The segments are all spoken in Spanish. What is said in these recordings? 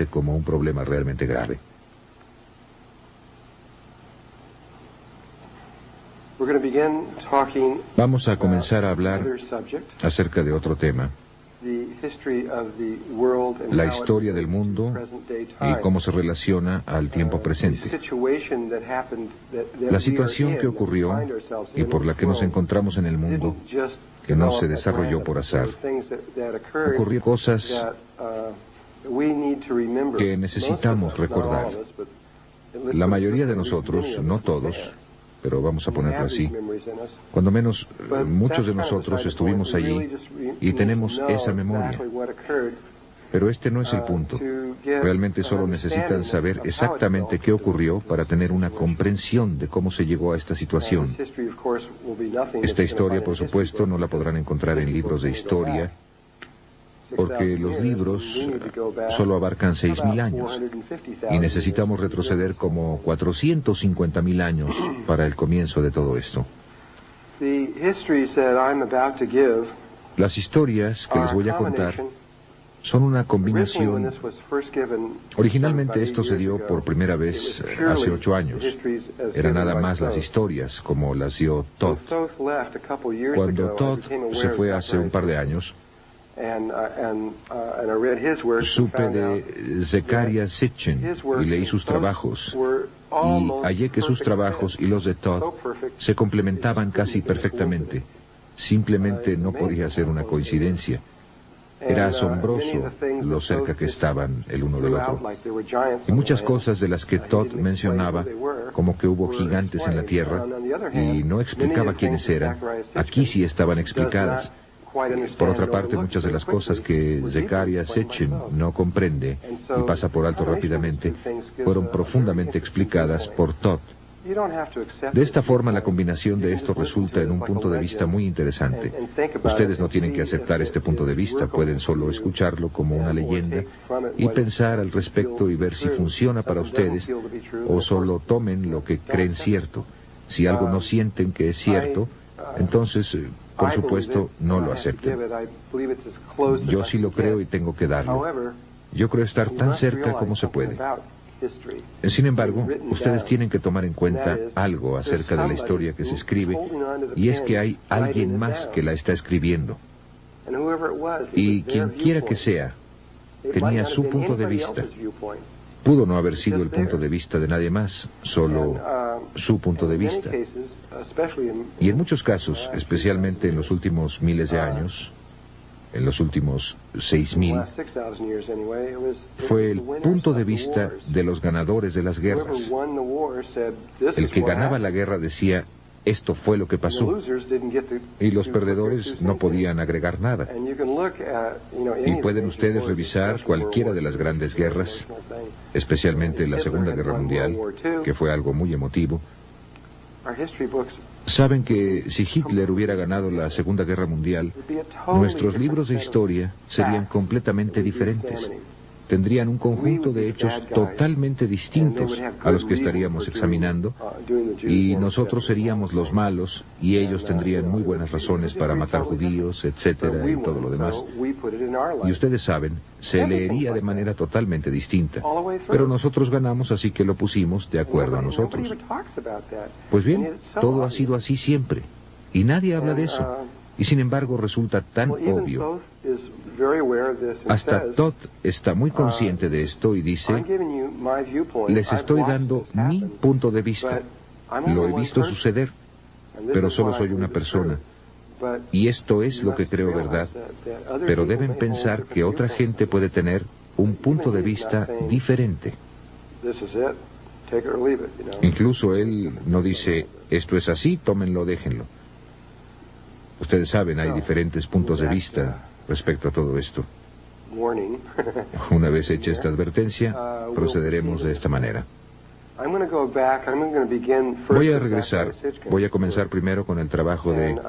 como un problema realmente grave. Vamos a comenzar a hablar acerca de otro tema, la historia del mundo y cómo se relaciona al tiempo presente. La situación que ocurrió y por la que nos encontramos en el mundo, que no se desarrolló por azar. Ocurrió cosas que necesitamos recordar. La mayoría de nosotros, no todos, pero vamos a ponerlo así, cuando menos muchos de nosotros estuvimos allí y tenemos esa memoria. Pero este no es el punto. Realmente solo necesitan saber exactamente qué ocurrió para tener una comprensión de cómo se llegó a esta situación. Esta historia, por supuesto, no la podrán encontrar en libros de historia, porque los libros solo abarcan 6.000 años y necesitamos retroceder como 450.000 años para el comienzo de todo esto. Las historias que les voy a contar son una combinación. Originalmente esto se dio por primera vez hace 8 años. Eran nada más las historias, como las dio Todd. Cuando Todd se fue hace un par de años, supe de Zecharia Sitchin y leí sus trabajos, y hallé que sus trabajos y los de Todd se complementaban casi perfectamente. Simplemente no podía ser una coincidencia. Era asombroso lo cerca que estaban el uno del otro. Y muchas cosas de las que Todd mencionaba, como que hubo gigantes en la tierra, y no explicaba quiénes eran, aquí sí estaban explicadas. Por otra parte, muchas de las cosas que Zecharia Sitchin no comprende y pasa por alto rápidamente, fueron profundamente explicadas por Todd. De esta forma, la combinación de esto resulta en un punto de vista muy interesante. Ustedes no tienen que aceptar este punto de vista, pueden solo escucharlo como una leyenda y pensar al respecto y ver si funciona para ustedes, o solo tomen lo que creen cierto. Si algo no sienten que es cierto, entonces, por supuesto, no lo acepten. Yo sí lo creo y tengo que darlo. Yo creo estar tan cerca como se puede. Sin embargo, ustedes tienen que tomar en cuenta algo acerca de la historia que se escribe, y es que hay alguien más que la está escribiendo. Y quien quiera que sea, tenía su punto de vista. Pudo no haber sido el punto de vista de nadie más, solo su punto de vista. Y en muchos casos, especialmente en los últimos miles de años, en los últimos 6.000, fue el punto de vista de los ganadores de las guerras. El que ganaba la guerra decía, esto fue lo que pasó, y los perdedores no podían agregar nada. Y pueden ustedes revisar cualquiera de las grandes guerras, especialmente la Segunda Guerra Mundial, que fue algo muy emotivo. Saben que si Hitler hubiera ganado la Segunda Guerra Mundial, nuestros libros de historia serían completamente diferentes. Tendrían un conjunto de hechos totalmente distintos a los que estaríamos examinando, y nosotros seríamos los malos, y ellos tendrían muy buenas razones para matar judíos, etcétera, y todo lo demás. Y ustedes saben, se leería de manera totalmente distinta. Pero nosotros ganamos, así que lo pusimos de acuerdo a nosotros. Pues bien, todo ha sido así siempre, y nadie habla de eso. Y sin embargo resulta tan obvio. Hasta Todd está muy consciente de esto y dice, les estoy dando mi punto de vista. Lo he visto suceder, pero solo soy una persona. Y esto es lo que creo verdad. Pero deben pensar que otra gente puede tener un punto de vista diferente. Incluso él no dice, esto es así, tómenlo, déjenlo. Ustedes saben, hay diferentes puntos de vista respecto a todo esto. Una vez hecha esta advertencia, procederemos de esta manera. Voy a regresar, voy a comenzar primero con el trabajo de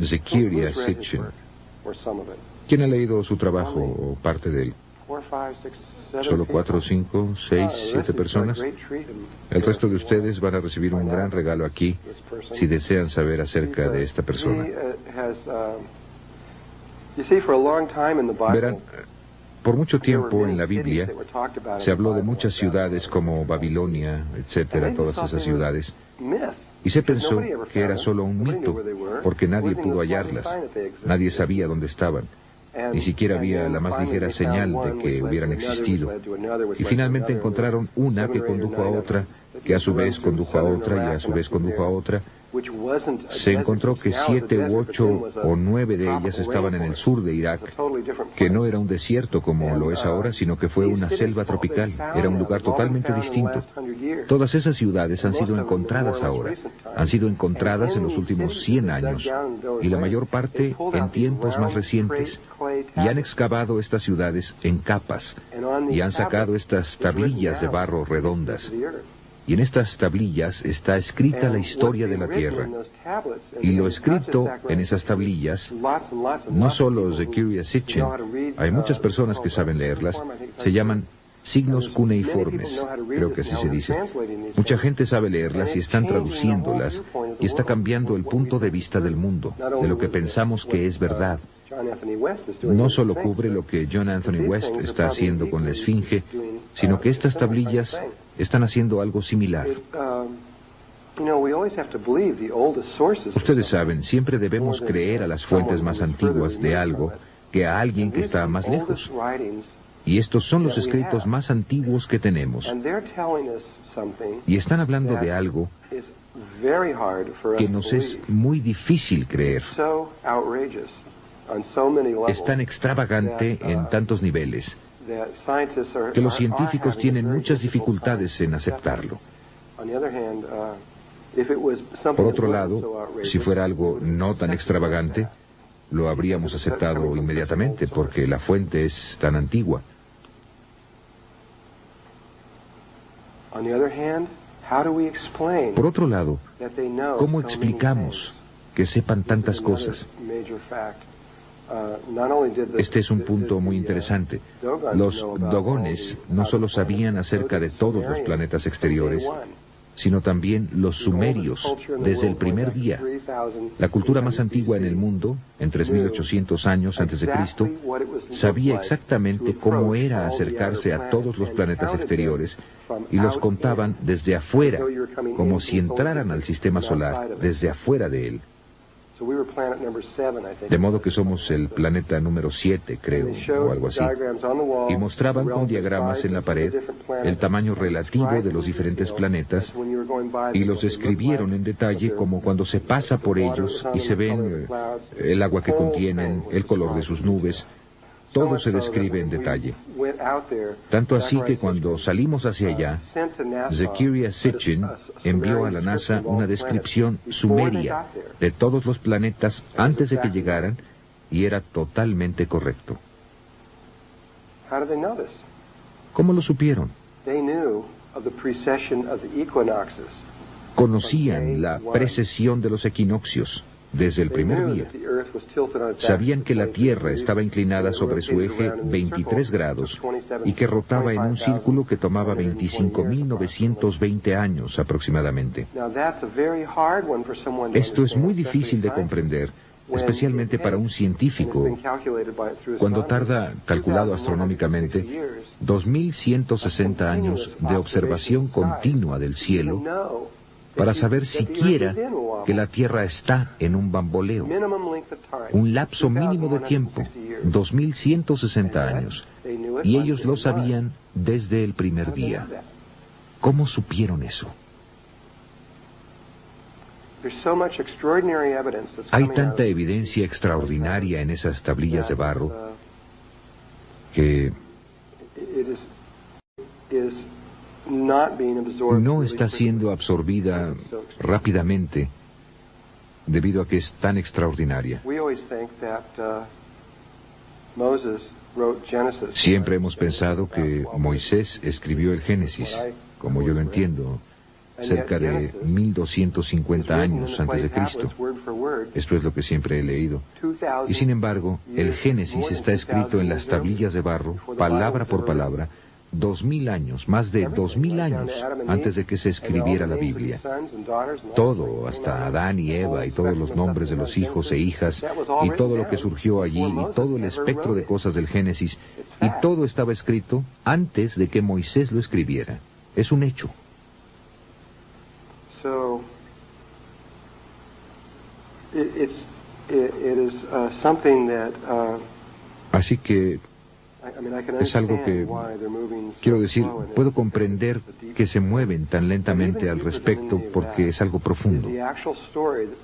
Zecharia Sitchin. ¿Quién ha leído su trabajo o parte de él? Solo 4, 5, 6, 7 personas. El resto de ustedes van a recibir un gran regalo aquí si desean saber acerca de esta persona. Verán, Por mucho tiempo en la Biblia se habló de muchas ciudades como Babilonia, etcétera, todas esas ciudades, y se pensó que era solo un mito, porque nadie pudo hallarlas, nadie sabía dónde estaban, ni siquiera había la más ligera señal de que hubieran existido. Y finalmente encontraron una que condujo a otra, que a su vez condujo a otra y a su vez condujo a otra. Se encontró que 7 u 8 o 9 de ellas estaban en el sur de Irak, que no era un desierto como lo es ahora, sino que fue una selva tropical. Era un lugar totalmente distinto. Todas esas ciudades han sido encontradas ahora. Han sido encontradas en los últimos 100 años, y la mayor parte en tiempos más recientes. Y han excavado estas ciudades en capas, y han sacado estas tablillas de barro redondas. Y en estas tablillas está escrita la historia de la Tierra. Y lo escrito en esas tablillas, no solo Zecharia Sitchin, hay muchas personas que saben leerlas, se llaman signos cuneiformes, creo que así se dice. Mucha gente sabe leerlas y están traduciéndolas, y está cambiando el punto de vista del mundo, de lo que pensamos que es verdad. No solo cubre lo que John Anthony West está haciendo con la Esfinge, sino que estas tablillas están haciendo algo similar. Ustedes saben, siempre debemos creer a las fuentes más antiguas de algo que a alguien que está más lejos. Y estos son los escritos más antiguos que tenemos. Y están hablando de algo que nos es muy difícil creer. Es tan extravagante en tantos niveles que los científicos tienen muchas dificultades en aceptarlo. Por otro lado, si fuera algo no tan extravagante, lo habríamos aceptado inmediatamente, porque la fuente es tan antigua. Por otro lado, ¿cómo explicamos que sepan tantas cosas? Este es un punto muy interesante. Los dogones no solo sabían acerca de todos los planetas exteriores, sino también los sumerios, desde el primer día. La cultura más antigua en el mundo, en 3.800 años antes de Cristo, sabía exactamente cómo era acercarse a todos los planetas exteriores, y los contaban desde afuera, como si entraran al sistema solar, desde afuera de él. De modo que somos el planeta número 7, creo, o algo así. Y mostraban con diagramas en la pared el tamaño relativo de los diferentes planetas, y los describieron en detalle, como cuando se pasa por ellos y se ven el agua que contienen, el color de sus nubes. Todo se describe en detalle. Tanto así que cuando salimos hacia allá, Zecharia Sitchin envió a la NASA una descripción sumeria de todos los planetas antes de que llegaran, y era totalmente correcto. ¿Cómo lo supieron? Conocían la precesión de los equinoccios desde el primer día. Sabían que la Tierra estaba inclinada sobre su eje 23 grados y que rotaba en un círculo que tomaba 25.920 años aproximadamente. Esto es muy difícil de comprender, especialmente para un científico, cuando tarda, calculado astronómicamente, 2.160 años de observación continua del cielo para saber siquiera que la Tierra está en un bamboleo. Un lapso mínimo de tiempo, 2.160 años. Y ellos lo sabían desde el primer día. ¿Cómo supieron eso? Hay tanta evidencia extraordinaria en esas tablillas de barro que no está siendo absorbida rápidamente debido a que es tan extraordinaria. Siempre hemos pensado que Moisés escribió el Génesis, como yo lo entiendo, cerca de 1250 años antes de Cristo. Esto es lo que siempre he leído. Y sin embargo, el Génesis está escrito en las tablillas de barro, palabra por palabra, 2000 años, más de 2000 años antes de que se escribiera la Biblia. Todo, hasta Adán y Eva y todos los nombres de los hijos e hijas y todo lo que surgió allí y todo el espectro de cosas del Génesis, y todo estaba escrito antes de que Moisés lo escribiera. Es un hecho. Así que es algo que, quiero decir, puedo comprender que se mueven tan lentamente al respecto porque es algo profundo.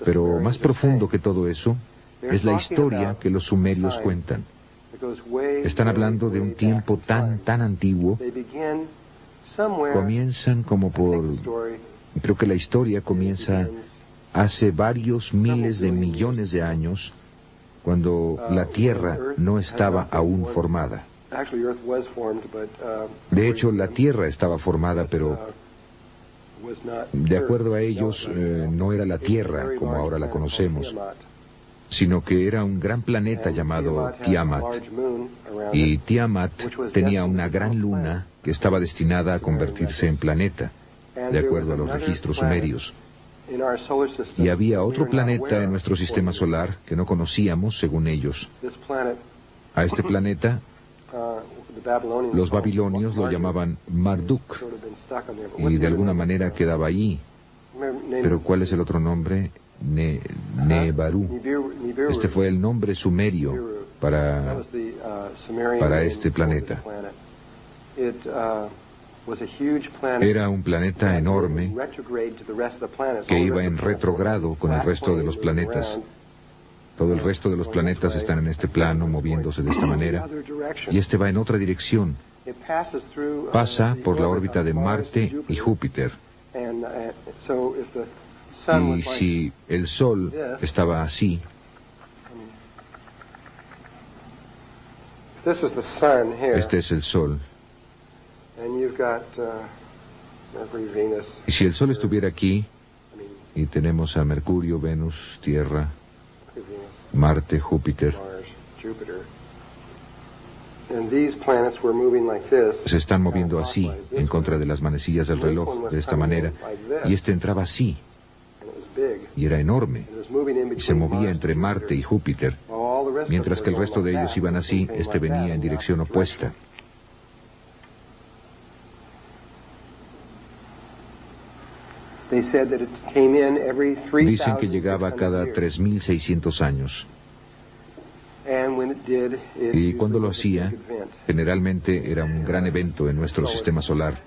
Pero más profundo que todo eso es la historia que los sumerios cuentan. Están hablando de un tiempo tan antiguo. Comienzan como por... Creo que la historia comienza hace varios miles de millones de años, cuando la Tierra no estaba aún formada. De hecho, la Tierra estaba formada, pero de acuerdo a ellos, no era la Tierra como ahora la conocemos, sino que era un gran planeta llamado Tiamat. Y Tiamat tenía una gran luna que estaba destinada a convertirse en planeta, de acuerdo a los registros sumerios. Y había otro planeta en nuestro sistema solar que no conocíamos, según ellos. A este planeta, los babilonios lo llamaban Marduk, y de alguna manera quedaba allí. Pero ¿cuál es el otro nombre? Nebaru. Este fue el nombre sumerio para este planeta. Era un planeta enorme que iba en retrogrado con el resto de los planetas. Todo el resto de los planetas están en este plano, moviéndose de esta manera, y este va en otra dirección. Pasa por la órbita de Marte y Júpiter. Y si el Sol estaba así, este es el Sol. Y si el Sol estuviera aquí, y tenemos a Mercurio, Venus, Tierra, Marte, Júpiter, se están moviendo así, en contra de las manecillas del reloj, de esta manera, y este entraba así, y era enorme, y se movía entre Marte y Júpiter, mientras que el resto de ellos iban así, este venía en dirección opuesta. Dicen que llegaba cada 3.600 años. Y cuando lo hacía, generalmente era un gran evento en nuestro sistema solar.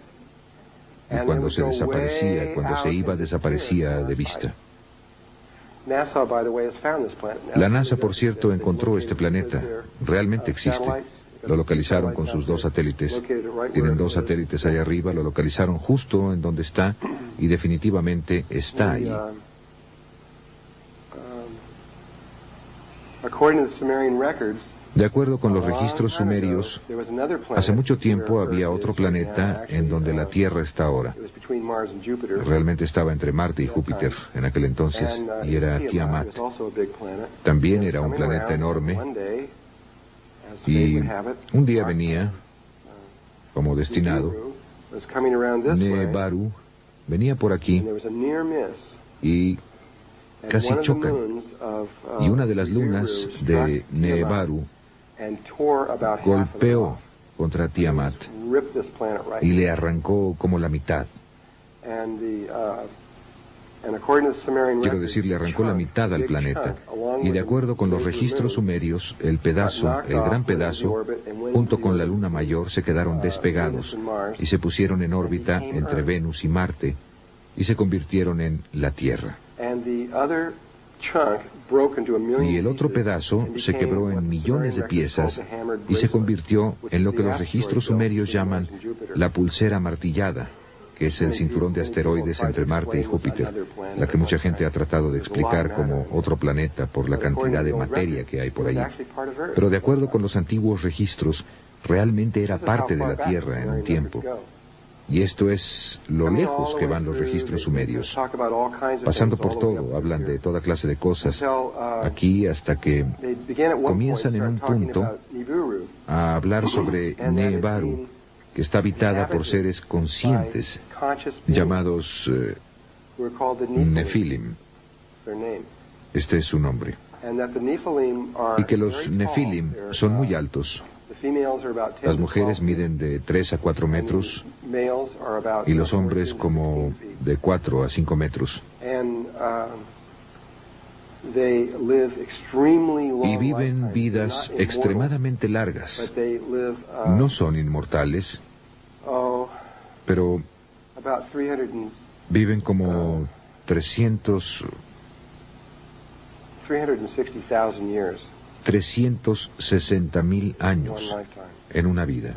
Y cuando se desaparecía, cuando se iba, desaparecía de vista. La NASA, por cierto, encontró este planeta. Realmente existe. Lo localizaron con sus 2 satélites. Tienen 2 satélites allá arriba, lo localizaron justo en donde está, y definitivamente está ahí. De acuerdo con los registros sumerios, hace mucho tiempo había otro planeta en donde la Tierra está ahora. Realmente estaba entre Marte y Júpiter en aquel entonces, y era Tiamat. También era un planeta enorme, y un día venía, como destinado, Nebaru venía por aquí y casi chocan. Y una de las lunas de Nebaru golpeó contra Tiamat y le arrancó como la mitad. Quiero decir, le arrancó la mitad al planeta. Y de acuerdo con los registros sumerios, el gran pedazo, junto con la luna mayor, se quedaron despegados y se pusieron en órbita entre Venus y Marte y se convirtieron en la Tierra. Y el otro pedazo se quebró en millones de piezas y se convirtió en lo que los registros sumerios llaman la pulsera martillada, que es el cinturón de asteroides entre Marte y Júpiter, la que mucha gente ha tratado de explicar como otro planeta por la cantidad de materia que hay por allí. Pero de acuerdo con los antiguos registros, realmente era parte de la Tierra en un tiempo. Y esto es lo lejos que van los registros sumerios. Pasando por todo, hablan de toda clase de cosas, aquí hasta que comienzan en un punto a hablar sobre Nebaru, que está habitada por seres conscientes llamados Nefilim. Este es su nombre. Y que los Nefilim son muy altos. Las mujeres miden de 3 a 4 metros y los hombres como de 4 a 5 metros. Y viven vidas extremadamente largas. No son inmortales, pero viven como 360,000 años en una vida,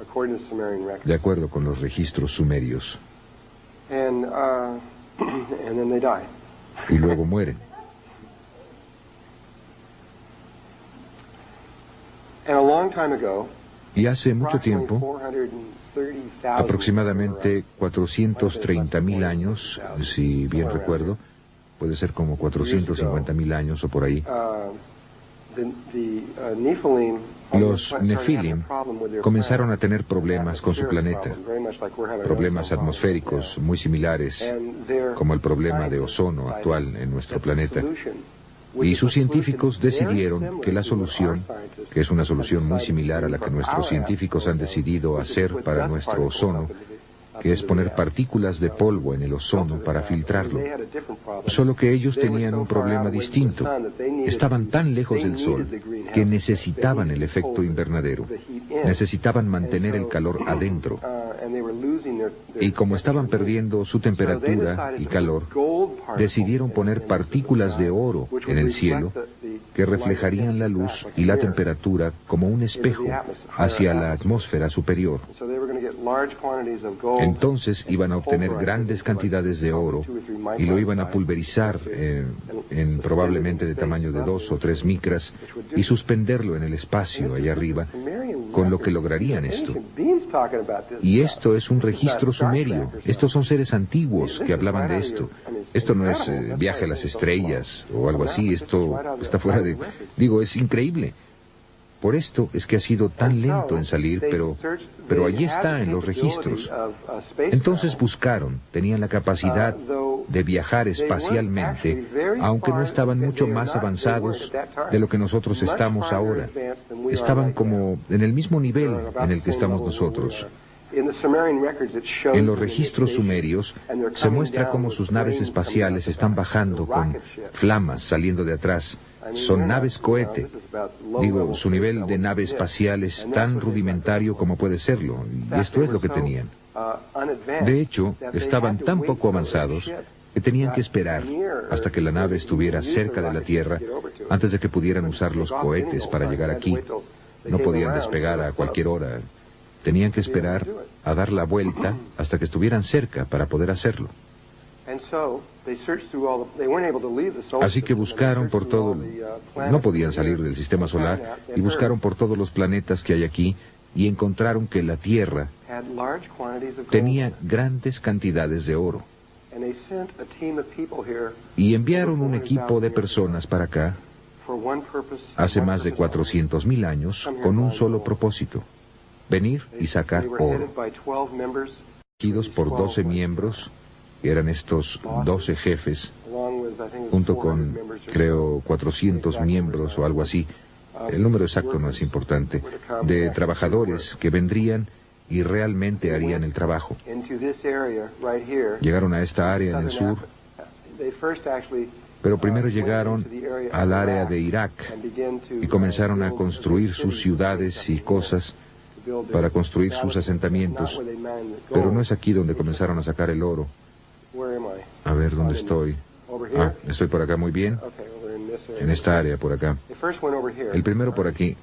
de acuerdo con los registros sumerios. Y luego mueren. Y hace mucho tiempo, aproximadamente 430,000 años, si bien recuerdo, puede ser como 450,000 años o por ahí, los Nefilim comenzaron a tener problemas con su planeta, problemas atmosféricos muy similares como el problema de ozono actual en nuestro planeta. Y sus científicos decidieron que la solución, que es una solución muy similar a la que nuestros científicos han decidido hacer para nuestro ozono, que es poner partículas de polvo en el ozono para filtrarlo. Solo que ellos tenían un problema distinto. Estaban tan lejos del Sol que necesitaban el efecto invernadero. Necesitaban mantener el calor adentro. Y como estaban perdiendo su temperatura y calor, decidieron poner partículas de oro en el cielo que reflejarían la luz y la temperatura como un espejo hacia la atmósfera superior. Entonces iban a obtener grandes cantidades de oro y lo iban a pulverizar en probablemente de tamaño de 2 o 3 micras y suspenderlo en el espacio allá arriba, con lo que lograrían esto. Y esto es un registro sumerio. Estos son seres antiguos que hablaban de esto. Esto no es viaje a las estrellas o algo así. Esto está fuera de... Digo, es increíble. Por esto es que ha sido tan lento en salir, pero allí está en los registros. Entonces buscaron, tenían la capacidad de viajar espacialmente, aunque no estaban mucho más avanzados de lo que nosotros estamos ahora. Estaban como en el mismo nivel en el que estamos nosotros. En los registros sumerios se muestra cómo sus naves espaciales están bajando con flamas saliendo de atrás. Son naves cohete. Digo, su nivel de nave espacial es tan rudimentario como puede serlo, y esto es lo que tenían. De hecho, estaban tan poco avanzados que tenían que esperar hasta que la nave estuviera cerca de la Tierra antes de que pudieran usar los cohetes para llegar aquí. No podían despegar a cualquier hora. Tenían que esperar a dar la vuelta hasta que estuvieran cerca para poder hacerlo. Así que buscaron por todo, no podían salir del sistema solar, y buscaron por todos los planetas que hay aquí, y encontraron que la Tierra tenía grandes cantidades de oro. Y enviaron un equipo de personas para acá, hace más de 400,000 años, con un solo propósito: venir y sacar oro. Elegidos por 12 miembros, que eran estos 12 jefes, junto con, creo, 400 miembros o algo así, el número exacto no es importante, de trabajadores que vendrían y realmente harían el trabajo. Llegaron a esta área en el sur, pero primero llegaron al área de Irak y comenzaron a construir sus ciudades y cosas para construir sus asentamientos, pero no es aquí donde comenzaron a sacar el oro. A ver, ¿dónde estoy? Ah, estoy por acá, muy bien. En esta área, por acá. El primero por aquí.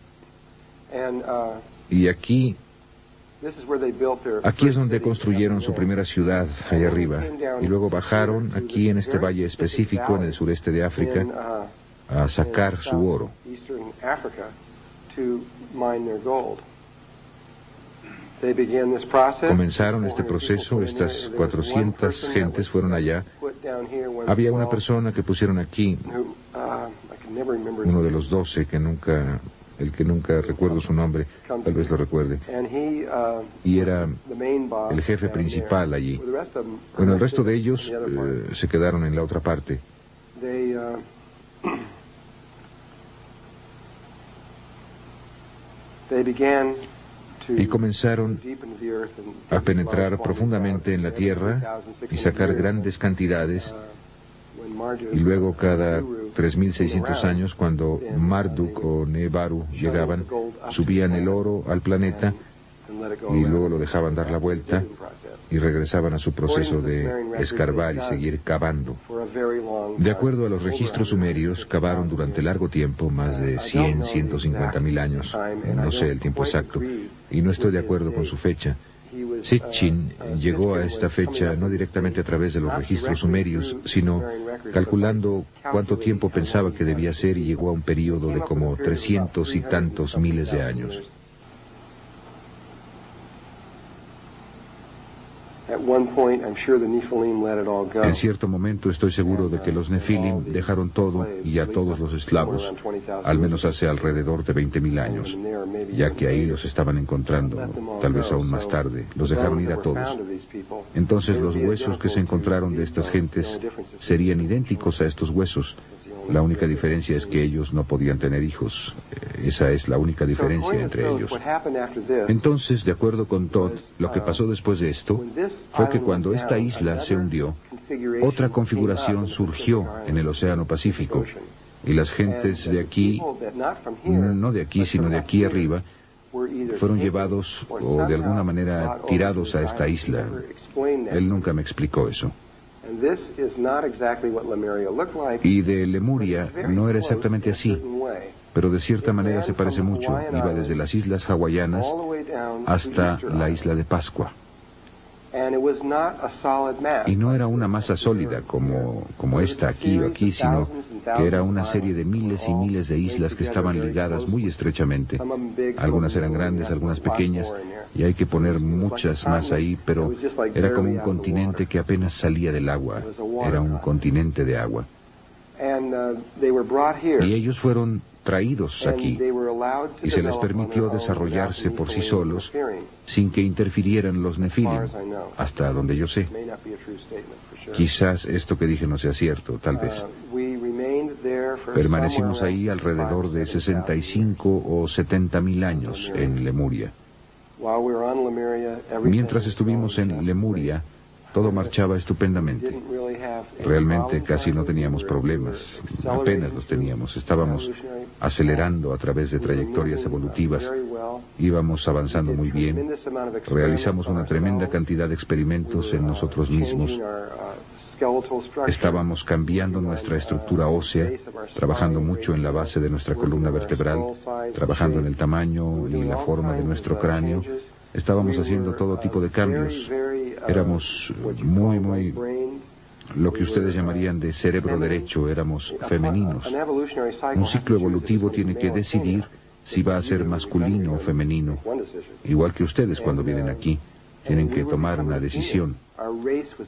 Y aquí es donde construyeron su primera ciudad, allá arriba. Y luego bajaron aquí en este valle específico, en el sureste de África, a sacar su oro. Comenzaron este proceso, estas 400 gentes fueron allá. Había una persona que pusieron aquí, uno de los 12 que nunca el que nunca recuerdo su nombre, tal vez lo recuerde, y era el jefe principal allí. Bueno, el resto de ellos se quedaron en la otra parte. Y comenzaron a penetrar profundamente en la tierra y sacar grandes cantidades. Y luego cada 3.600 años, cuando Marduk o Nebaru llegaban, subían el oro al planeta y luego lo dejaban dar la vuelta y regresaban a su proceso de escarbar y seguir cavando. De acuerdo a los registros sumerios, cavaron durante largo tiempo, más de 100, 150.000 años, no sé el tiempo exacto, y no estoy de acuerdo con su fecha. Sitchin llegó a esta fecha no directamente a través de los registros sumerios, sino calculando cuánto tiempo pensaba que debía ser, y llegó a un período de como 300 y tantos miles de años. En cierto momento estoy seguro de que los Nefilim dejaron todo y a todos los esclavos, al menos hace alrededor de 20.000 años, ya que ahí los estaban encontrando, tal vez aún más tarde, los dejaron ir a todos. Entonces los huesos que se encontraron de estas gentes serían idénticos a estos huesos. La única diferencia es que ellos no podían tener hijos. Esa es la única diferencia entre ellos. Entonces, de acuerdo con Todd, lo que pasó después de esto fue que cuando esta isla se hundió, otra configuración surgió en el Océano Pacífico, y las gentes de aquí, no de aquí, sino de aquí arriba, fueron llevados o de alguna manera tirados a esta isla. Él nunca me explicó eso. Y de Lemuria no era exactamente así, pero de cierta manera se parece mucho. Iba desde las islas hawaianas hasta la isla de Pascua. Y no era una masa sólida como esta aquí o aquí, sino que era una serie de miles y miles de islas que estaban ligadas muy estrechamente. Algunas eran grandes, algunas pequeñas, y hay que poner muchas más ahí, pero era como un continente que apenas salía del agua. Era un continente de agua. Y ellos fueron traídos aquí, y se les permitió desarrollarse por sí solos sin que interfirieran los Nefilim, hasta donde yo sé. Quizás esto que dije no sea cierto, tal vez. Permanecimos ahí alrededor de 65 o 70.000 años en Lemuria. Mientras estuvimos en Lemuria, todo marchaba estupendamente. Realmente casi no teníamos problemas, apenas los teníamos. Estábamos acelerando a través de trayectorias evolutivas, íbamos avanzando muy bien, realizamos una tremenda cantidad de experimentos en nosotros mismos. Estábamos cambiando nuestra estructura ósea, trabajando mucho en la base de nuestra columna vertebral, trabajando en el tamaño y la forma de nuestro cráneo. Estábamos haciendo todo tipo de cambios. Éramos muy, lo que ustedes llamarían de cerebro derecho, éramos femeninos. Un ciclo evolutivo tiene que decidir si va a ser masculino o femenino. Igual que ustedes cuando vienen aquí, tienen que tomar una decisión.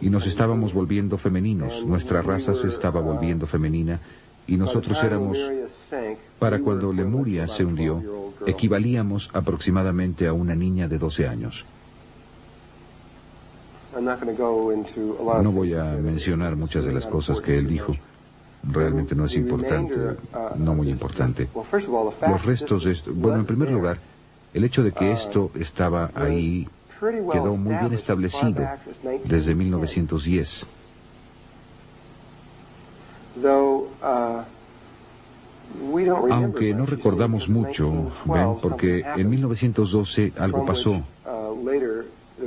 Y nos estábamos volviendo femeninos, nuestra raza se estaba volviendo femenina, y nosotros éramos, para cuando Lemuria se hundió, equivalíamos aproximadamente a una niña de 12 años. No voy a mencionar muchas de las cosas que él dijo. Realmente no es importante, no muy importante. Los restos de esto... Bueno, en primer lugar, el hecho de que esto estaba ahí quedó muy bien establecido desde 1910. Aunque no recordamos mucho, ¿ven? Porque en 1912 algo pasó,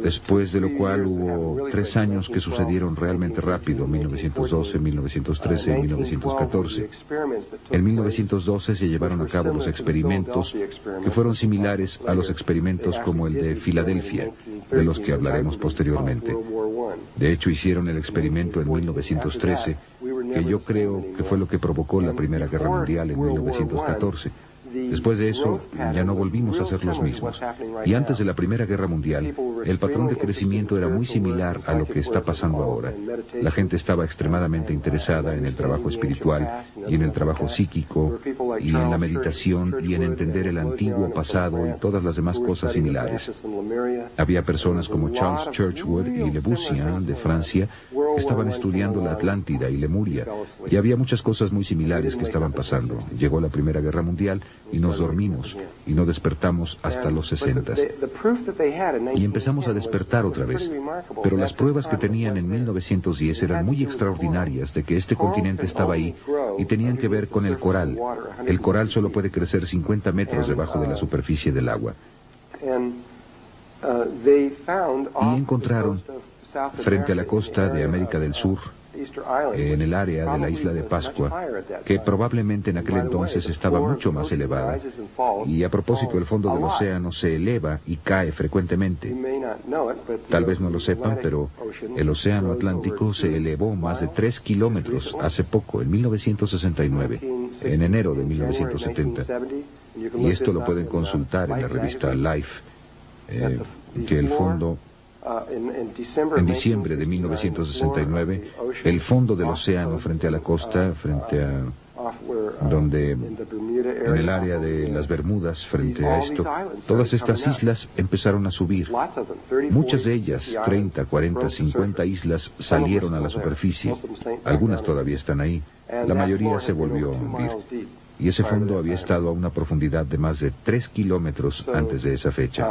después de lo cual hubo 3 años que sucedieron realmente rápido, 1912, 1913 y 1914. En 1912 se llevaron a cabo los experimentos que fueron similares a los experimentos como el de Filadelfia, de los que hablaremos posteriormente. De hecho, hicieron el experimento en 1913, que yo creo que fue lo que provocó la Primera Guerra Mundial en 1914. Después de eso, ya no volvimos a ser los mismos. Y antes de la Primera Guerra Mundial, el patrón de crecimiento era muy similar a lo que está pasando ahora. La gente estaba extremadamente interesada en el trabajo espiritual y en el trabajo psíquico y en la meditación y en entender el antiguo pasado y todas las demás cosas similares. Había personas como Charles Churchward y Le Bussian de Francia que estaban estudiando la Atlántida y Lemuria, y había muchas cosas muy similares que estaban pasando. Llegó la Primera Guerra Mundial y nos dormimos y no despertamos hasta los 60. Y empezamos a despertar otra vez. Pero las pruebas que tenían en 1910 eran muy extraordinarias de que este continente estaba ahí y tenían que ver con el coral. El coral solo puede crecer 50 metros debajo de la superficie del agua. Y encontraron, frente a la costa de América del Sur, en el área de la isla de Pascua, que probablemente en aquel entonces estaba mucho más elevada, y a propósito el fondo del océano se eleva y cae frecuentemente. Tal vez no lo sepan, pero el océano Atlántico se elevó más de 3 kilómetros hace poco, en 1969, en enero de 1970. Y esto lo pueden consultar en la revista Life, que el fondo... En diciembre de 1969, el fondo del océano frente a la costa, frente a en el área de las Bermudas, frente a esto, todas estas islas empezaron a subir. Muchas de ellas, 30, 40, 50 islas, salieron a la superficie. Algunas todavía están ahí. La mayoría se volvió a hundir. Y ese fondo había estado a una profundidad de más de 3 kilómetros antes de esa fecha.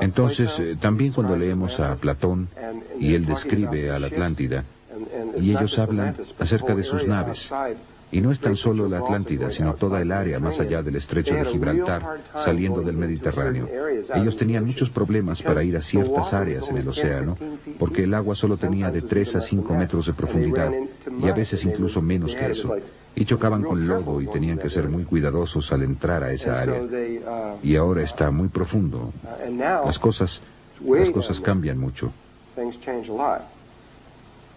Entonces, también cuando leemos a Platón, y él describe a la Atlántida, y ellos hablan acerca de sus naves, y no es tan solo la Atlántida, sino toda el área más allá del estrecho de Gibraltar, saliendo del Mediterráneo. Ellos tenían muchos problemas para ir a ciertas áreas en el océano, porque el agua solo tenía de 3 a 5 metros de profundidad, y a veces incluso menos que eso. Y chocaban con lodo y tenían que ser muy cuidadosos al entrar a esa área. Y ahora está muy profundo. Las cosas cambian mucho.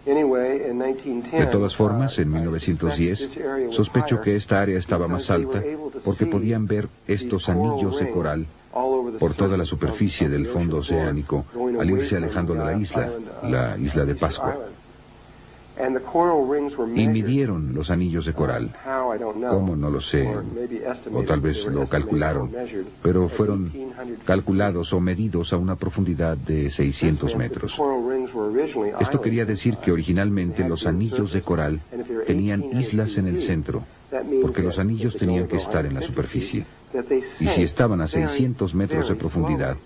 De todas formas, en 1910, sospecho que esta área estaba más alta porque podían ver estos anillos de coral por toda la superficie del fondo oceánico al irse alejando de la isla de Pascua. Y midieron los anillos de coral. ¿Cómo? No lo sé. O tal vez lo calcularon. Pero fueron calculados o medidos a una profundidad de 600 metros. Esto quería decir que originalmente los anillos de coral tenían islas en el centro, porque los anillos tenían que estar en la superficie. Y si estaban a 600 metros de profundidad,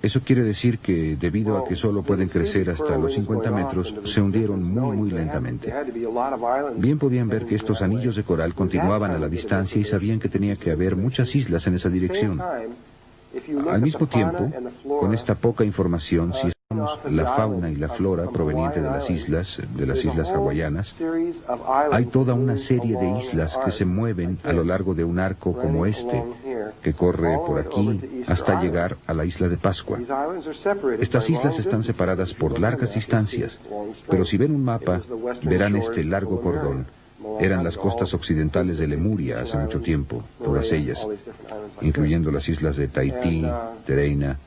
eso quiere decir que, debido a que solo pueden crecer hasta los 50 metros, se hundieron muy lentamente. Bien podían ver que estos anillos de coral continuaban a la distancia y sabían que tenía que haber muchas islas en esa dirección. Al mismo tiempo, con esta poca información, si estudiamos la fauna y la flora proveniente de las islas hawaianas, hay toda una serie de islas que se mueven a lo largo de un arco como este, que corre por aquí hasta llegar a la isla de Pascua. Estas islas están separadas por largas distancias, pero si ven un mapa, verán este largo cordón. Eran las costas occidentales de Lemuria hace mucho tiempo, todas ellas, incluyendo las islas de Tahití, Tereina,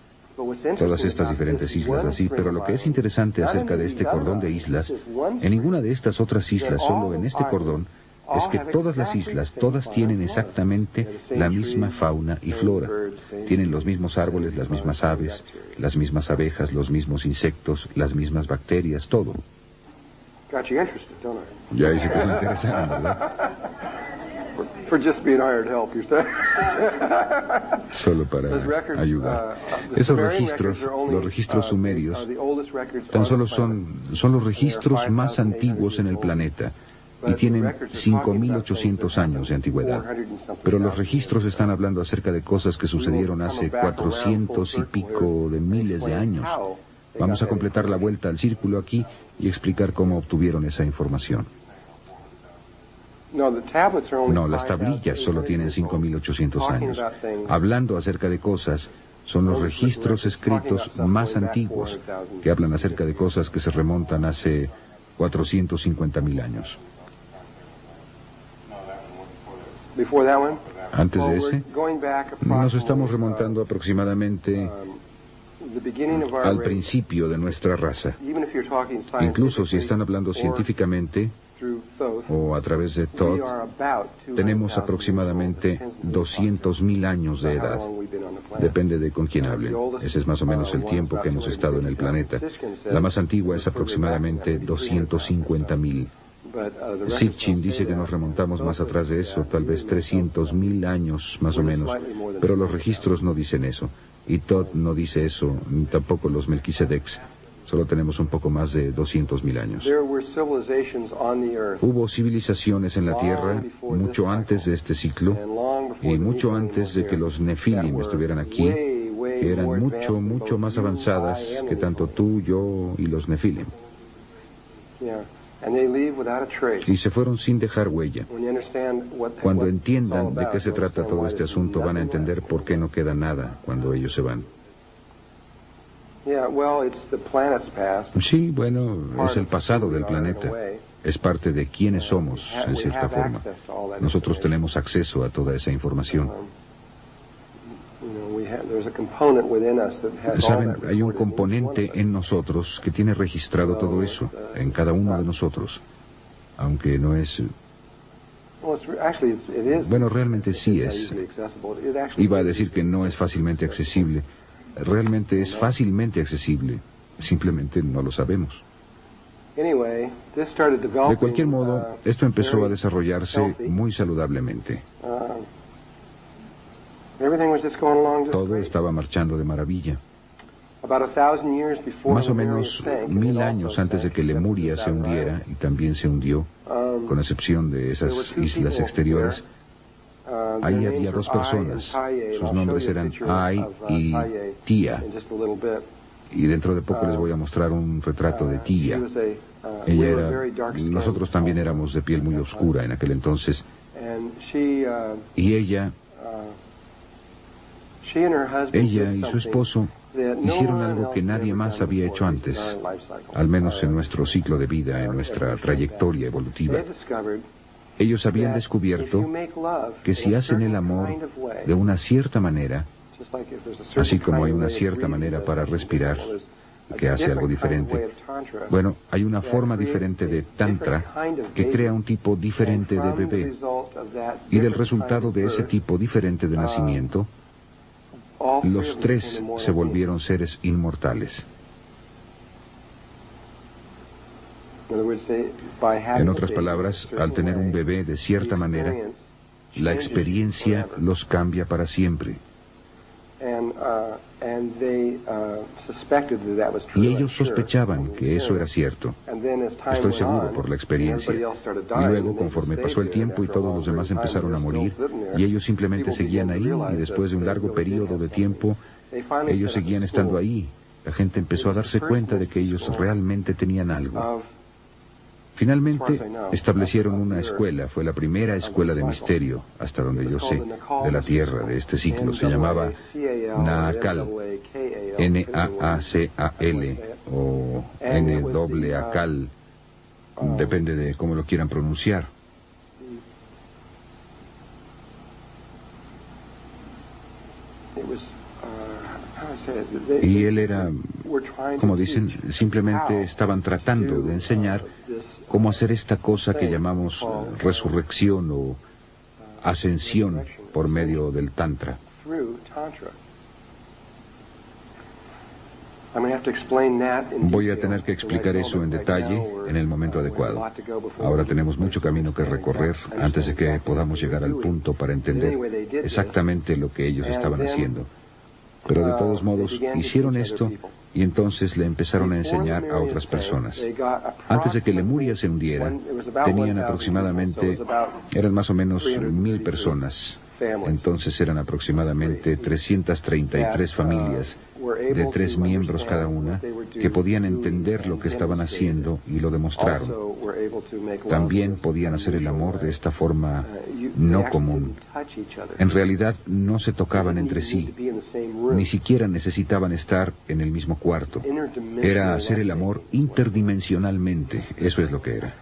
todas estas diferentes islas así. Pero lo que es interesante acerca de este cordón de islas, en ninguna de estas otras islas, solo en este cordón, es que todas las islas, todas tienen exactamente la misma fauna y flora. Tienen los mismos árboles, las mismas aves, las mismas abejas, los mismos insectos, las mismas bacterias, todo. Ya dice que se interesaron, ¿verdad? Solo para ayudar. Esos registros, los registros sumerios, tan solo son los registros más antiguos en el planeta y tienen 5.800 años de antigüedad. Pero los registros están hablando acerca de cosas que sucedieron hace 400 y pico de miles de años. Vamos a completar la vuelta al círculo aquí y explicar cómo obtuvieron esa información. No, las tablillas solo tienen 5.800 años. Hablando acerca de cosas, son los registros escritos más antiguos que hablan acerca de cosas que se remontan hace 450.000 años. Antes de ese, nos estamos remontando aproximadamente al principio de nuestra raza. Incluso si están hablando científicamente o a través de Thoth, tenemos aproximadamente 200.000 años de edad. Depende de con quién hablen. Ese es más o menos el tiempo que hemos estado en el planeta. La más antigua es aproximadamente 250.000. Sitchin dice que nos remontamos más atrás de eso, tal vez 300.000 años más o menos, pero los registros no dicen eso. Y Thoth no dice eso, ni tampoco los Melquisedecs. Solo tenemos un poco más de 200.000 años. Hubo civilizaciones en la Tierra mucho antes de este ciclo y mucho antes de que los Nefilim estuvieran aquí, que eran mucho más avanzadas que tanto tú, yo y los Nefilim. Y se fueron sin dejar huella. Cuando entiendan de qué se trata todo este asunto, van a entender por qué no queda nada cuando ellos se van. Sí, bueno, es el pasado del planeta. Es parte de quiénes somos, en cierta forma. Nosotros tenemos acceso a toda esa información. Saben, hay un componente en nosotros que tiene registrado todo eso, en cada uno de nosotros. Aunque no es... Bueno, realmente sí es. Iba a decir que no es fácilmente accesible. Realmente es fácilmente accesible. Simplemente no lo sabemos. De cualquier modo, esto empezó a desarrollarse muy saludablemente. Todo estaba marchando de maravilla. Más o menos 1000 años antes de que Lemuria se hundiera, y también se hundió, con excepción de esas islas exteriores, ahí había dos personas. Sus nombres eran Ai y Tia. Y dentro de poco les voy a mostrar un retrato de Tia. Nosotros también éramos de piel muy oscura en aquel entonces. Y ella y su esposo hicieron algo que nadie más había hecho antes, al menos en nuestro ciclo de vida, en nuestra trayectoria evolutiva. Ellos habían descubierto que si hacen el amor de una cierta manera, así como hay una cierta manera para respirar, que hace algo diferente, bueno, hay una forma diferente de tantra que crea un tipo diferente de bebé. Y del resultado de ese tipo diferente de nacimiento, los tres se volvieron seres inmortales. En otras palabras, al tener un bebé de cierta manera, la experiencia los cambia para siempre. Y ellos sospechaban que eso era cierto. Estoy seguro por la experiencia. Y luego, conforme pasó el tiempo y todos los demás empezaron a morir, y ellos simplemente seguían ahí, y después de un largo periodo de tiempo, ellos seguían estando ahí. La gente empezó a darse cuenta de que ellos realmente tenían algo. Finalmente, establecieron una escuela. Fue la primera escuela de misterio, hasta donde yo sé, de la Tierra, de este ciclo. Se llamaba Naacal, N-A-A-C-A-L, o N-A-A-C-A-L, depende de cómo lo quieran pronunciar. Y él era, como dicen, simplemente estaban tratando de enseñar cómo hacer esta cosa que llamamos resurrección o ascensión por medio del Tantra. Voy a tener que explicar eso en detalle en el momento adecuado. Ahora tenemos mucho camino que recorrer antes de que podamos llegar al punto para entender exactamente lo que ellos estaban haciendo. Pero de todos modos, hicieron esto y entonces le empezaron a enseñar a otras personas. Antes de que Lemuria se hundiera, tenían aproximadamente, eran más o menos 1000 personas. Entonces eran aproximadamente 333 familias de 3 miembros cada una que podían entender lo que estaban haciendo y lo demostraron. También podían hacer el amor de esta forma no común. En realidad no se tocaban entre sí, ni siquiera necesitaban estar en el mismo cuarto. Era hacer el amor interdimensionalmente, eso es lo que era.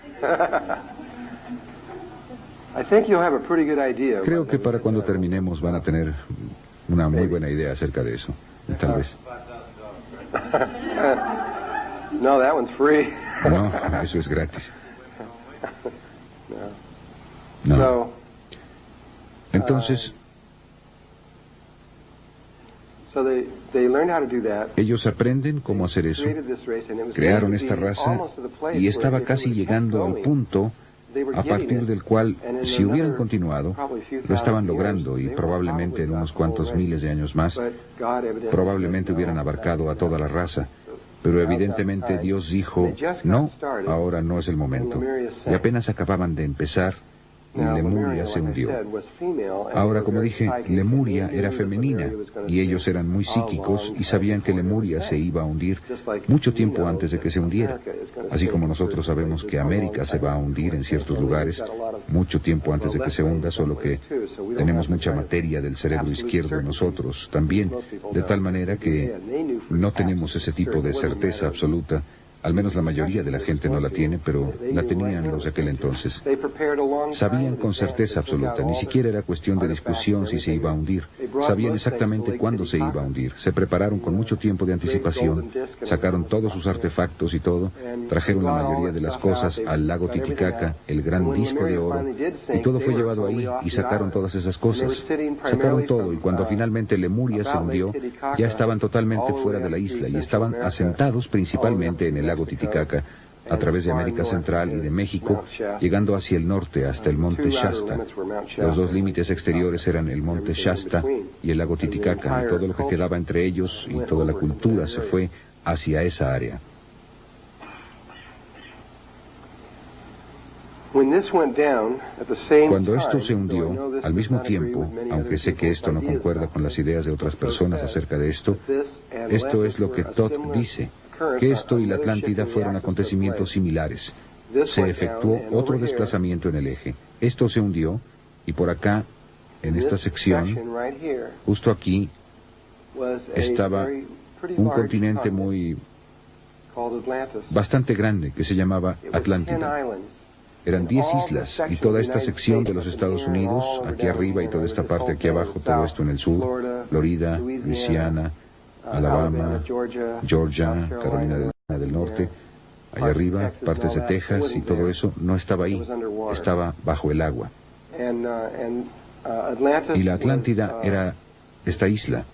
Creo que para cuando terminemos van a tener una muy buena idea acerca de eso. Tal vez. No, that one's free. No, eso es gratis. No. Entonces, ellos aprenden cómo hacer eso. Crearon esta raza y estaba casi llegando al punto a partir del cual, si hubieran continuado, lo estaban logrando y probablemente en unos cuantos miles de años más, probablemente hubieran abarcado a toda la raza. Pero evidentemente Dios dijo, no, ahora no es el momento. Y apenas acababan de empezar, Lemuria se hundió. Ahora, como dije, Lemuria era femenina y ellos eran muy psíquicos y sabían que Lemuria se iba a hundir mucho tiempo antes de que se hundiera. Así como nosotros sabemos que América se va a hundir en ciertos lugares mucho tiempo antes de que se hunda, solo que tenemos mucha materia del cerebro izquierdo en nosotros también, de tal manera que no tenemos ese tipo de certeza absoluta. Al menos la mayoría de la gente no la tiene, pero la tenían los de aquel entonces. Sabían con certeza absoluta, ni siquiera era cuestión de discusión si se iba a hundir. Sabían exactamente cuándo se iba a hundir. Se prepararon con mucho tiempo de anticipación, sacaron todos sus artefactos y todo, trajeron la mayoría de las cosas al lago Titicaca, el gran disco de oro, y todo fue llevado ahí, y sacaron todas esas cosas. Sacaron todo, y cuando finalmente Lemuria se hundió, ya estaban totalmente fuera de la isla, y estaban asentados principalmente en el lago Titicaca, a través de América Central y de México, llegando hacia el norte hasta el monte Shasta. Los dos límites exteriores eran el monte Shasta y el lago Titicaca, y todo lo que quedaba entre ellos y toda la cultura se fue hacia esa área. Cuando esto se hundió, al mismo tiempo, aunque sé que esto no concuerda con las ideas de otras personas acerca de esto, esto es lo que Todd dice, que esto y la Atlántida fueron acontecimientos similares. Se efectuó otro desplazamiento en el eje. Esto se hundió, y por acá, en esta sección, justo aquí, estaba un continente bastante grande, que se llamaba Atlántida. Eran 10 islas, y toda esta sección de los Estados Unidos, aquí arriba y toda esta parte aquí abajo, todo esto en el sur, Florida, Luisiana, Alabama, Georgia, Carolina del Norte, allá arriba, partes de Texas y todo eso, no estaba ahí, estaba bajo el agua. Y la Atlántida era esta isla.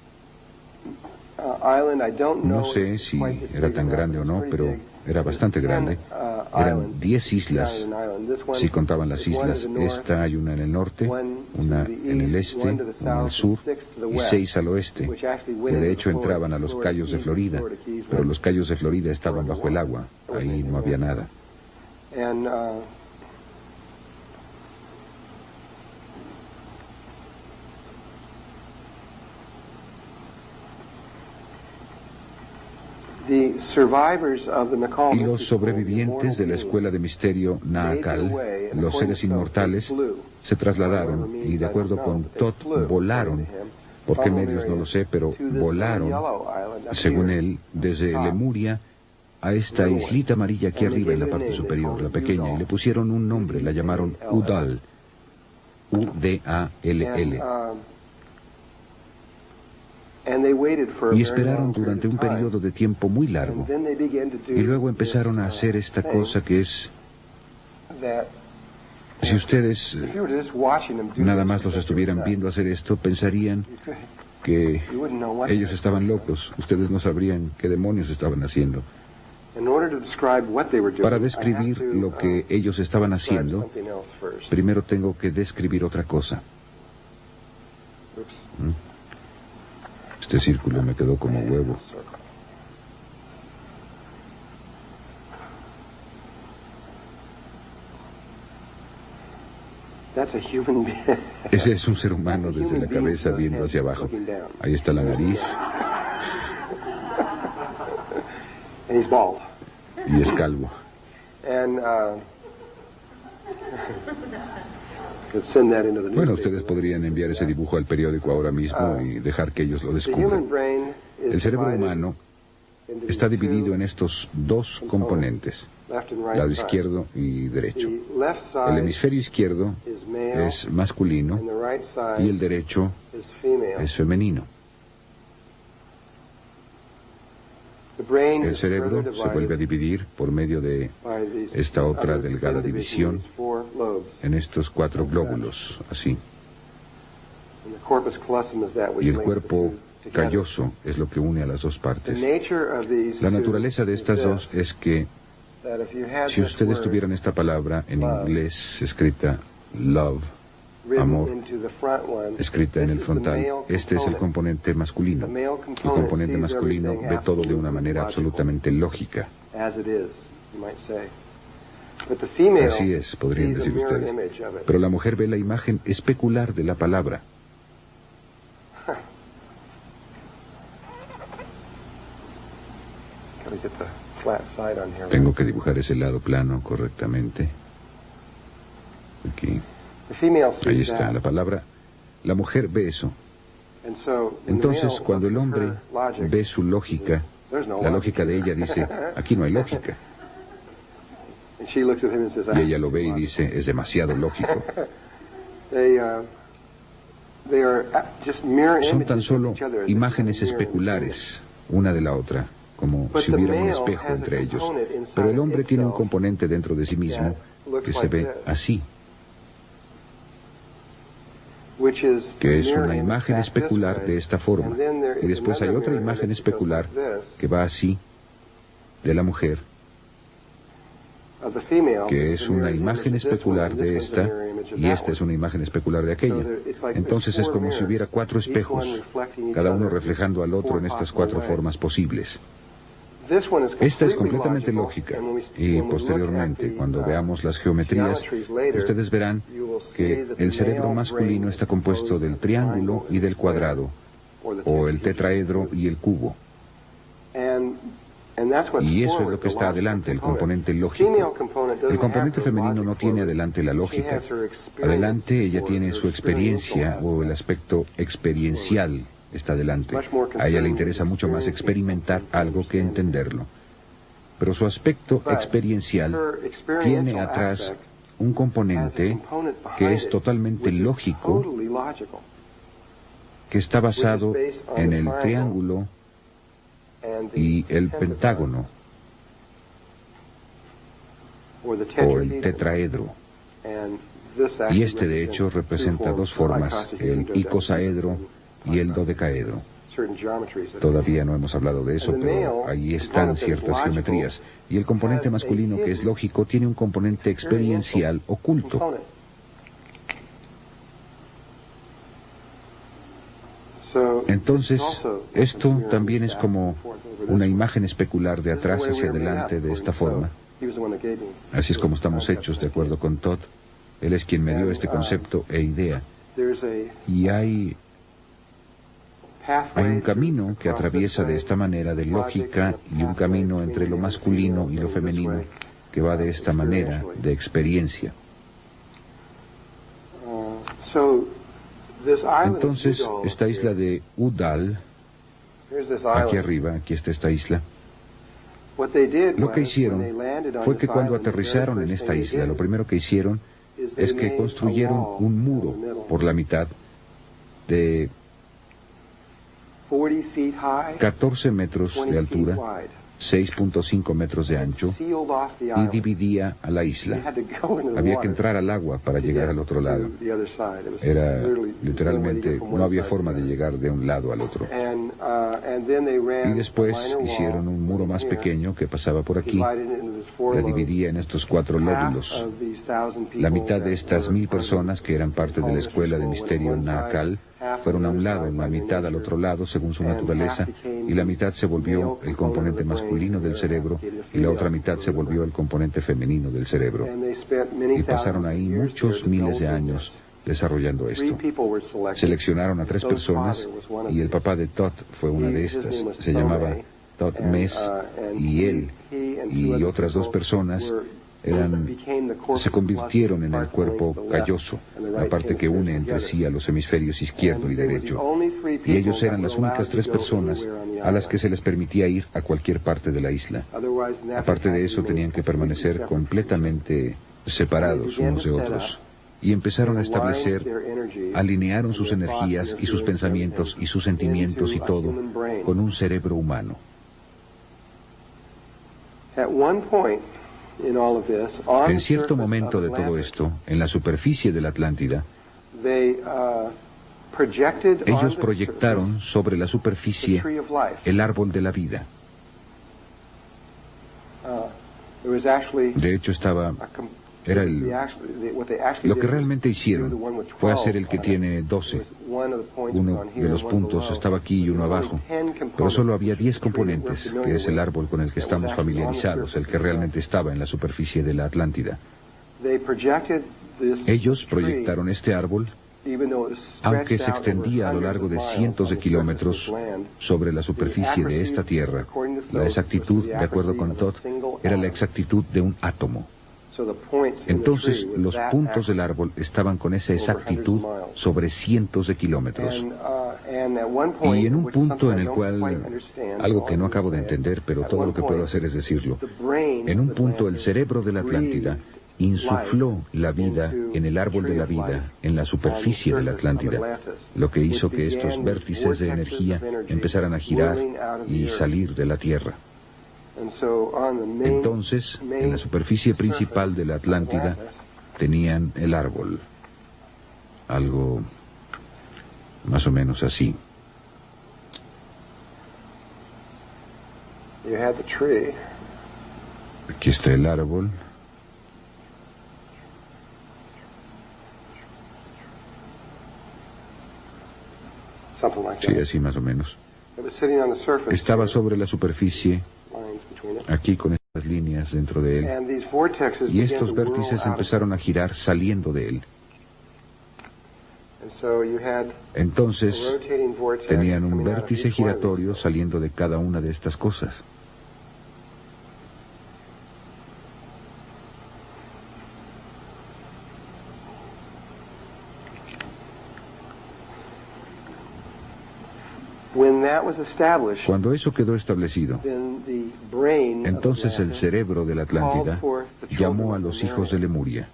No sé si era tan grande o no, pero era bastante grande. Eran 10 islas, si contaban las islas. Esta hay una en el norte, una en el este, una al sur y 6 al oeste, que de hecho entraban a los cayos de Florida, pero los cayos de Florida estaban bajo el agua, ahí no había nada. Y los sobrevivientes de la escuela de misterio Naacal, los seres inmortales, se trasladaron y, de acuerdo con Todd, volaron. ¿Por qué medios? No lo sé, pero volaron, según él, desde Lemuria a esta islita amarilla aquí arriba en la parte superior, la pequeña, y le pusieron un nombre, la llamaron Udall, U-D-A-L-L. Y esperaron durante un periodo de tiempo muy largo. Y luego empezaron a hacer esta cosa que es... Si ustedes nada más los estuvieran viendo hacer esto, pensarían que ellos estaban locos. Ustedes no sabrían qué demonios estaban haciendo. Para describir lo que ellos estaban haciendo, primero tengo que describir otra cosa. Este círculo me quedó como huevo. Ese es un ser humano desde la cabeza viendo hacia abajo. Ahí está la nariz. Y es calvo. Bueno, ustedes podrían enviar ese dibujo al periódico ahora mismo y dejar que ellos lo descubran. El cerebro humano está dividido en estos dos componentes, lado izquierdo y derecho. El hemisferio izquierdo es masculino y el derecho es femenino. El cerebro se vuelve a dividir por medio de esta otra delgada división en estos 4 glóbulos, así. Y el cuerpo calloso es lo que une a las dos partes. La naturaleza de estas dos es que si ustedes tuvieran esta palabra en inglés escrita love, amor, escrita en el frontal, este es el componente masculino. El componente masculino ve todo de una manera absolutamente lógica. Así es, podrían decir ustedes. Pero la mujer ve la imagen especular de la palabra. Tengo que dibujar ese lado plano correctamente. Aquí. Ahí está la palabra. La mujer ve eso. Entonces, cuando el hombre ve su lógica, la lógica de ella dice, aquí no hay lógica. Y ella lo ve y dice, es demasiado lógico. Son tan solo imágenes especulares, una de la otra, como si hubiera un espejo entre ellos. Pero el hombre tiene un componente dentro de sí mismo que se ve así, que es una imagen especular de esta forma. Y después hay otra imagen especular que va así, de la mujer, que es una imagen especular de esta, y esta es una imagen especular de aquella. Entonces es como si hubiera 4 espejos, cada uno reflejando al otro en estas 4 formas posibles. Esta es completamente lógica, y posteriormente, cuando veamos las geometrías, ustedes verán que el cerebro masculino está compuesto del triángulo y del cuadrado, o el tetraedro y el cubo. Y eso es lo que está adelante, el componente lógico. El componente femenino no tiene adelante la lógica. Adelante ella tiene su experiencia, o el aspecto experiencial está adelante. A ella le interesa mucho más experimentar algo que entenderlo. Pero su aspecto experiencial tiene atrás un componente que es totalmente lógico, que está basado en el triángulo y el pentágono, o el tetraedro. Y este de hecho representa 2 formas, el icosaedro y el dodecaedro. Todavía no hemos hablado de eso, pero ahí están ciertas geometrías. Y el componente masculino, que es lógico, tiene un componente experiencial oculto. Entonces, esto también es como una imagen especular de atrás hacia adelante de esta forma. Así es como estamos hechos, de acuerdo con Todd. Él es quien me dio este concepto e idea. Y hay un camino que atraviesa de esta manera de lógica, y un camino entre lo masculino y lo femenino que va de esta manera de experiencia. Entonces, esta isla de Udall, aquí arriba, aquí está esta isla, lo que hicieron fue que cuando aterrizaron en esta isla, lo primero que hicieron es que construyeron un muro por la mitad de 14 metros de altura, 6.5 metros de ancho, y dividía a la isla. Había que entrar al agua para llegar al otro lado. Era literalmente, no había forma de llegar de un lado al otro. Y después hicieron un muro más pequeño que pasaba por aquí. La dividía en estos 4 lóbulos. La mitad de estas 1000 personas que eran parte de la escuela de misterio Nahakal fueron a un lado, la mitad al otro lado, según su naturaleza, y la mitad se volvió el componente masculino del cerebro, y la otra mitad se volvió el componente femenino del cerebro. Y pasaron ahí muchos miles de años desarrollando esto. Seleccionaron a 3 personas, y el papá de Todd fue una de estas. Se llamaba Todd Mess, y él y otras 2 personas se convirtieron en el cuerpo calloso, la parte que une entre sí a los hemisferios izquierdo y derecho. Y ellos eran las únicas 3 personas a las que se les permitía ir a cualquier parte de la isla. Aparte de eso, tenían que permanecer completamente separados unos de otros. Y empezaron a establecer, alinearon sus energías y sus pensamientos y sus sentimientos y todo con un cerebro humano. En cierto momento de todo esto, en la superficie de la Atlántida, ellos proyectaron sobre la superficie el árbol de la vida. De hecho, lo que realmente hicieron fue hacer el que tiene 12. Uno de los puntos estaba aquí y uno abajo, pero solo había 10 componentes, que es el árbol con el que estamos familiarizados, el que realmente estaba en la superficie de la Atlántida. Ellos proyectaron este árbol, aunque se extendía a lo largo de cientos de kilómetros sobre la superficie de esta tierra. La exactitud, de acuerdo con Todd, era la exactitud de un átomo. Entonces, los puntos del árbol estaban con esa exactitud sobre cientos de kilómetros. Y en un punto en el cual, algo que no acabo de entender, pero todo lo que puedo hacer es decirlo, en un punto el cerebro de la Atlántida insufló la vida en el árbol de la vida, en la superficie de la Atlántida, lo que hizo que estos vértices de energía empezaran a girar y salir de la Tierra. Entonces, en la superficie principal de la Atlántida, tenían el árbol. Algo más o menos así. Aquí está el árbol. Sí, así más o menos. Estaba sobre la superficie, aquí con estas líneas dentro de él, y estos vértices empezaron a girar saliendo de él. Entonces, tenían un vértice giratorio saliendo de cada una de estas cosas. Cuando eso quedó establecido, entonces el cerebro de la Atlántida llamó a los hijos de Lemuria.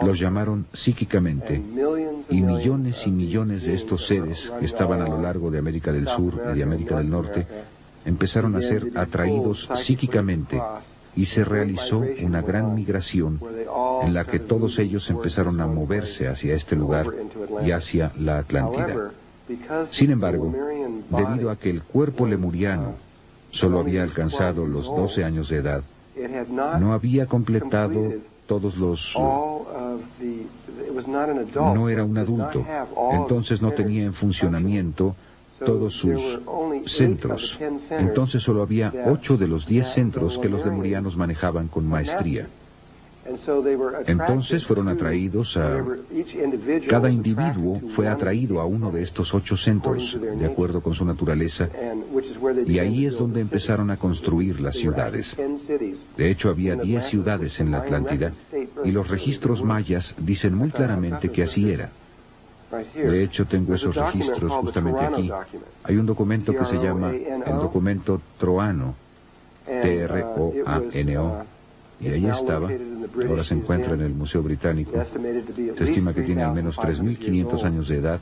Los llamaron psíquicamente, y millones de estos seres que estaban a lo largo de América del Sur y de América del Norte empezaron a ser atraídos psíquicamente, y se realizó una gran migración en la que todos ellos empezaron a moverse hacia este lugar y hacia la Atlántida. Sin embargo, debido a que el cuerpo lemuriano solo había alcanzado los 12 años de edad, no había completado todos los... no era un adulto, entonces no tenía en funcionamiento todos sus centros. Entonces solo había 8 de los 10 centros que los lemurianos manejaban con maestría. Entonces fueron atraídos a... Cada individuo fue atraído a uno de estos 8 centros, de acuerdo con su naturaleza, y ahí es donde empezaron a construir las ciudades. De hecho, había 10 ciudades en la Atlántida, y los registros mayas dicen muy claramente que así era. De hecho, tengo esos registros justamente aquí. Hay un documento que se llama el documento Troano, Troano, y ahí estaba. Ahora se encuentra en el Museo Británico. Se estima que tiene al menos 3.500 años de edad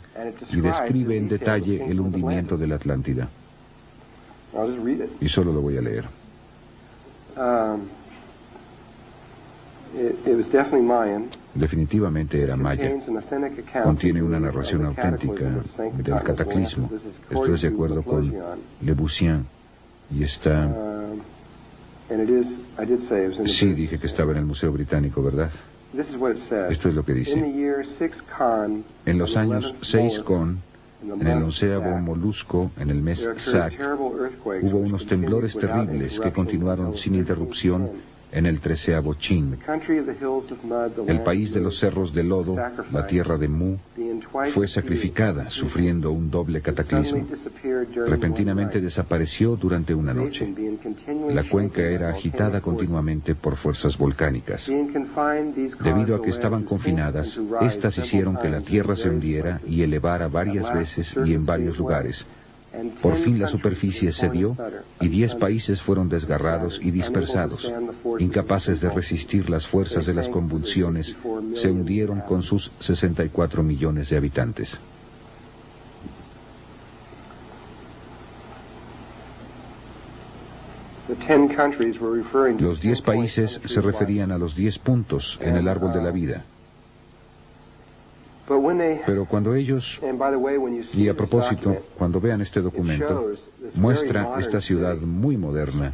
y describe en detalle el hundimiento de la Atlántida. Y solo lo voy a leer. Definitivamente era maya. Contiene una narración auténtica del cataclismo. Esto es de acuerdo con Le Bussien. Y está... Sí, dije que estaba en el Museo Británico, ¿verdad? Esto es lo que dice. En los años 6 con, en el 11º molusco, en el mes Sac, hubo unos temblores terribles que continuaron sin interrupción en el 13º Chin. El país de los cerros de lodo, la tierra de Mu, fue sacrificada, sufriendo un doble cataclismo. Repentinamente desapareció durante una noche. La cuenca era agitada continuamente por fuerzas volcánicas. Debido a que estaban confinadas, estas hicieron que la tierra se hundiera y elevara varias veces y en varios lugares, Por fin la superficie cedió y 10 países fueron desgarrados y dispersados. Incapaces de resistir las fuerzas de las convulsiones, se hundieron con sus 64 millones de habitantes. Los 10 países se referían a los 10 puntos en el árbol de la vida. Pero cuando ellos, y a propósito, cuando vean este documento, muestra esta ciudad muy moderna,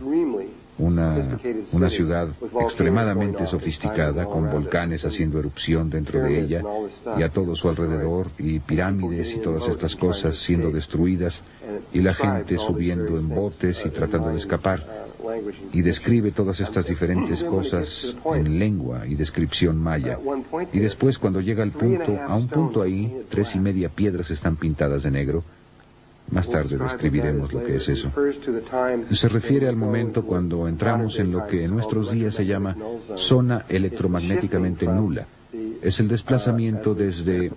una ciudad extremadamente sofisticada, con volcanes haciendo erupción dentro de ella, y a todo su alrededor, y pirámides y todas estas cosas siendo destruidas, y la gente subiendo en botes y tratando de escapar. Y describe todas estas diferentes cosas en lengua y descripción maya. Y después, cuando llega al punto, a un punto ahí, 3.5 piedras están pintadas de negro. Más tarde describiremos lo que es eso. Se refiere al momento cuando entramos en lo que en nuestros días se llama zona electromagnéticamente nula. Es el desplazamiento desde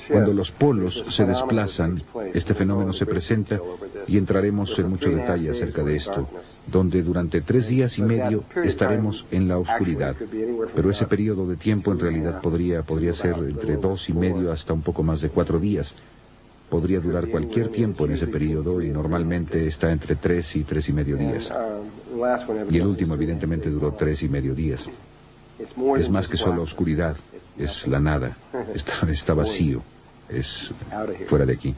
cuando los polos se desplazan. Este fenómeno se presenta y entraremos en mucho detalle acerca de esto, donde durante 3 días y medio estaremos en la oscuridad. Pero ese periodo de tiempo en realidad podría ser entre 2 y medio hasta un poco más de 4 días. Podría durar cualquier tiempo en ese periodo y normalmente está entre 3 y 3 y medio días. Y el último evidentemente duró 3 y medio días. Es más que solo oscuridad, es la nada, está vacío, es fuera de aquí.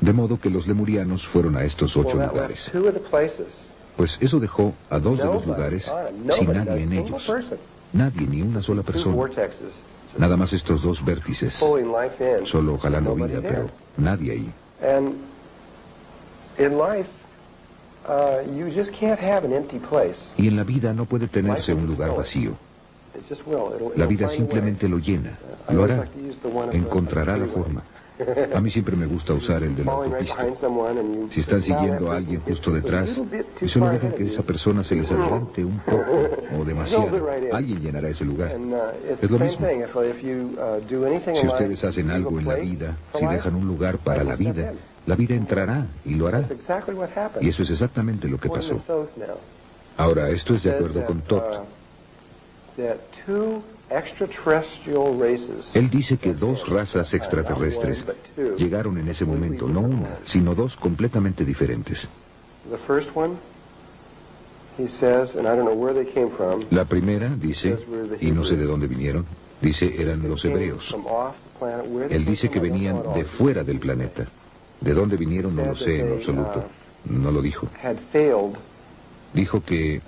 De modo que los lemurianos fueron a estos 8 lugares. Pues eso dejó a 2 de los lugares sin nadie en ellos. Nadie, ni una sola persona. Nada más estos 2 vértices. Solo jalando vida, pero nadie ahí. Y en la vida no puede tenerse un lugar vacío. La vida simplemente lo llena, lo hará, encontrará la forma. A mí siempre me gusta usar el de la autopista. Si están siguiendo a alguien justo detrás y solo dejan que esa persona se les adelante un poco o demasiado, alguien llenará ese lugar. Es lo mismo. Si ustedes hacen algo en la vida, si dejan un lugar para la vida entrará y lo hará. Y eso es exactamente lo que pasó. Ahora, esto es de acuerdo con Toth. Él dice que 2 razas extraterrestres llegaron en ese momento, no una, sino 2 completamente diferentes. La primera, dice, y no sé de dónde vinieron, dice eran los hebreos. Él dice que venían de fuera del planeta. De dónde vinieron no lo sé en absoluto. No lo dijo. Dijo que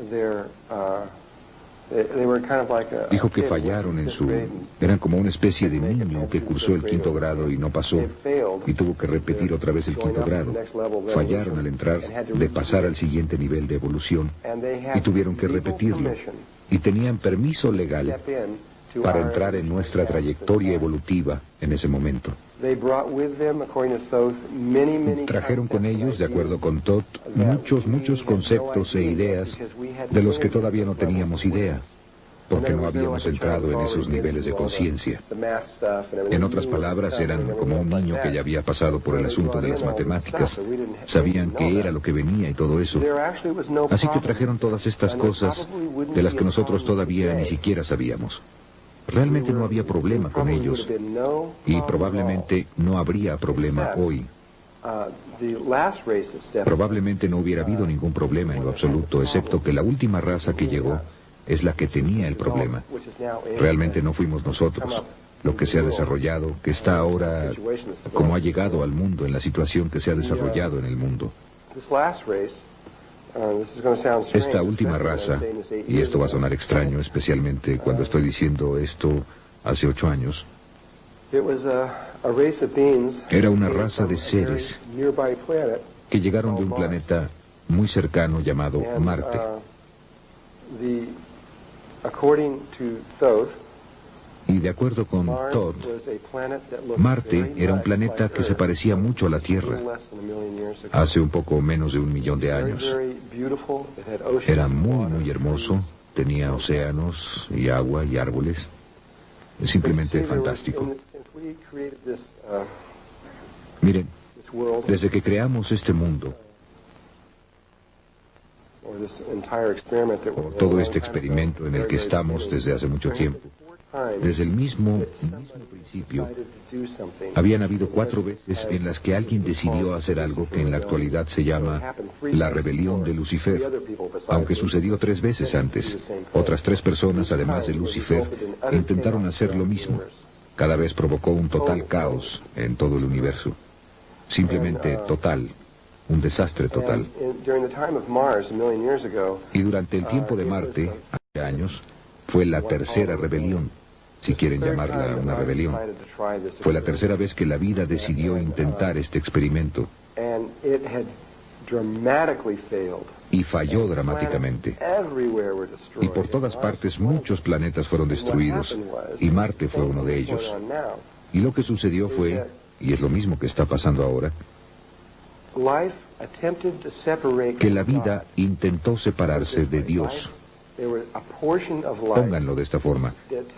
fallaron en su... Eran como una especie de niño que cursó el 5º grado y no pasó, y tuvo que repetir otra vez el 5º grado. Fallaron al entrar, de pasar al siguiente nivel de evolución, y tuvieron que repetirlo. Y tenían permiso legal para entrar en nuestra trayectoria evolutiva en ese momento. Trajeron con ellos, de acuerdo con Toth, muchos conceptos e ideas de los que todavía no teníamos idea, porque no habíamos entrado en esos niveles de conciencia. En otras palabras, eran como un niño que ya había pasado por el asunto de las matemáticas. Sabían qué era lo que venía y todo eso. Así que trajeron todas estas cosas de las que nosotros todavía ni siquiera sabíamos. Realmente no había problema con ellos, y probablemente no habría problema hoy. Probablemente no hubiera habido ningún problema en lo absoluto, excepto que la última raza que llegó es la que tenía el problema. Realmente no fuimos nosotros. Lo que se ha desarrollado, que está ahora como ha llegado al mundo, en la situación que se ha desarrollado en el mundo. Esta última raza, y esto va a sonar extraño, especialmente cuando estoy diciendo esto hace 8 años, era una raza de seres que llegaron de un planeta muy cercano llamado Marte. Y de acuerdo con Todd, Marte era un planeta que se parecía mucho a la Tierra hace un poco menos de 1 millón de años. Era muy, muy hermoso, tenía océanos y agua y árboles. Es simplemente fantástico. Miren, desde que creamos este mundo, o todo este experimento en el que estamos desde hace mucho tiempo, desde el mismo principio, habían habido 4 veces en las que alguien decidió hacer algo que en la actualidad se llama la rebelión de Lucifer, aunque sucedió 3 veces antes. Otras 3 personas, además de Lucifer, intentaron hacer lo mismo. Cada vez provocó un total caos en todo el universo. Simplemente total. Un desastre total. Y durante el tiempo de Marte, hace años, fue la tercera rebelión, si quieren llamarla una rebelión. Fue la tercera vez que la vida decidió intentar este experimento. Y falló dramáticamente. Y por todas partes muchos planetas fueron destruidos, y Marte fue uno de ellos. Y lo que sucedió fue, y es lo mismo que está pasando ahora, que la vida intentó separarse de Dios. Pónganlo de esta forma.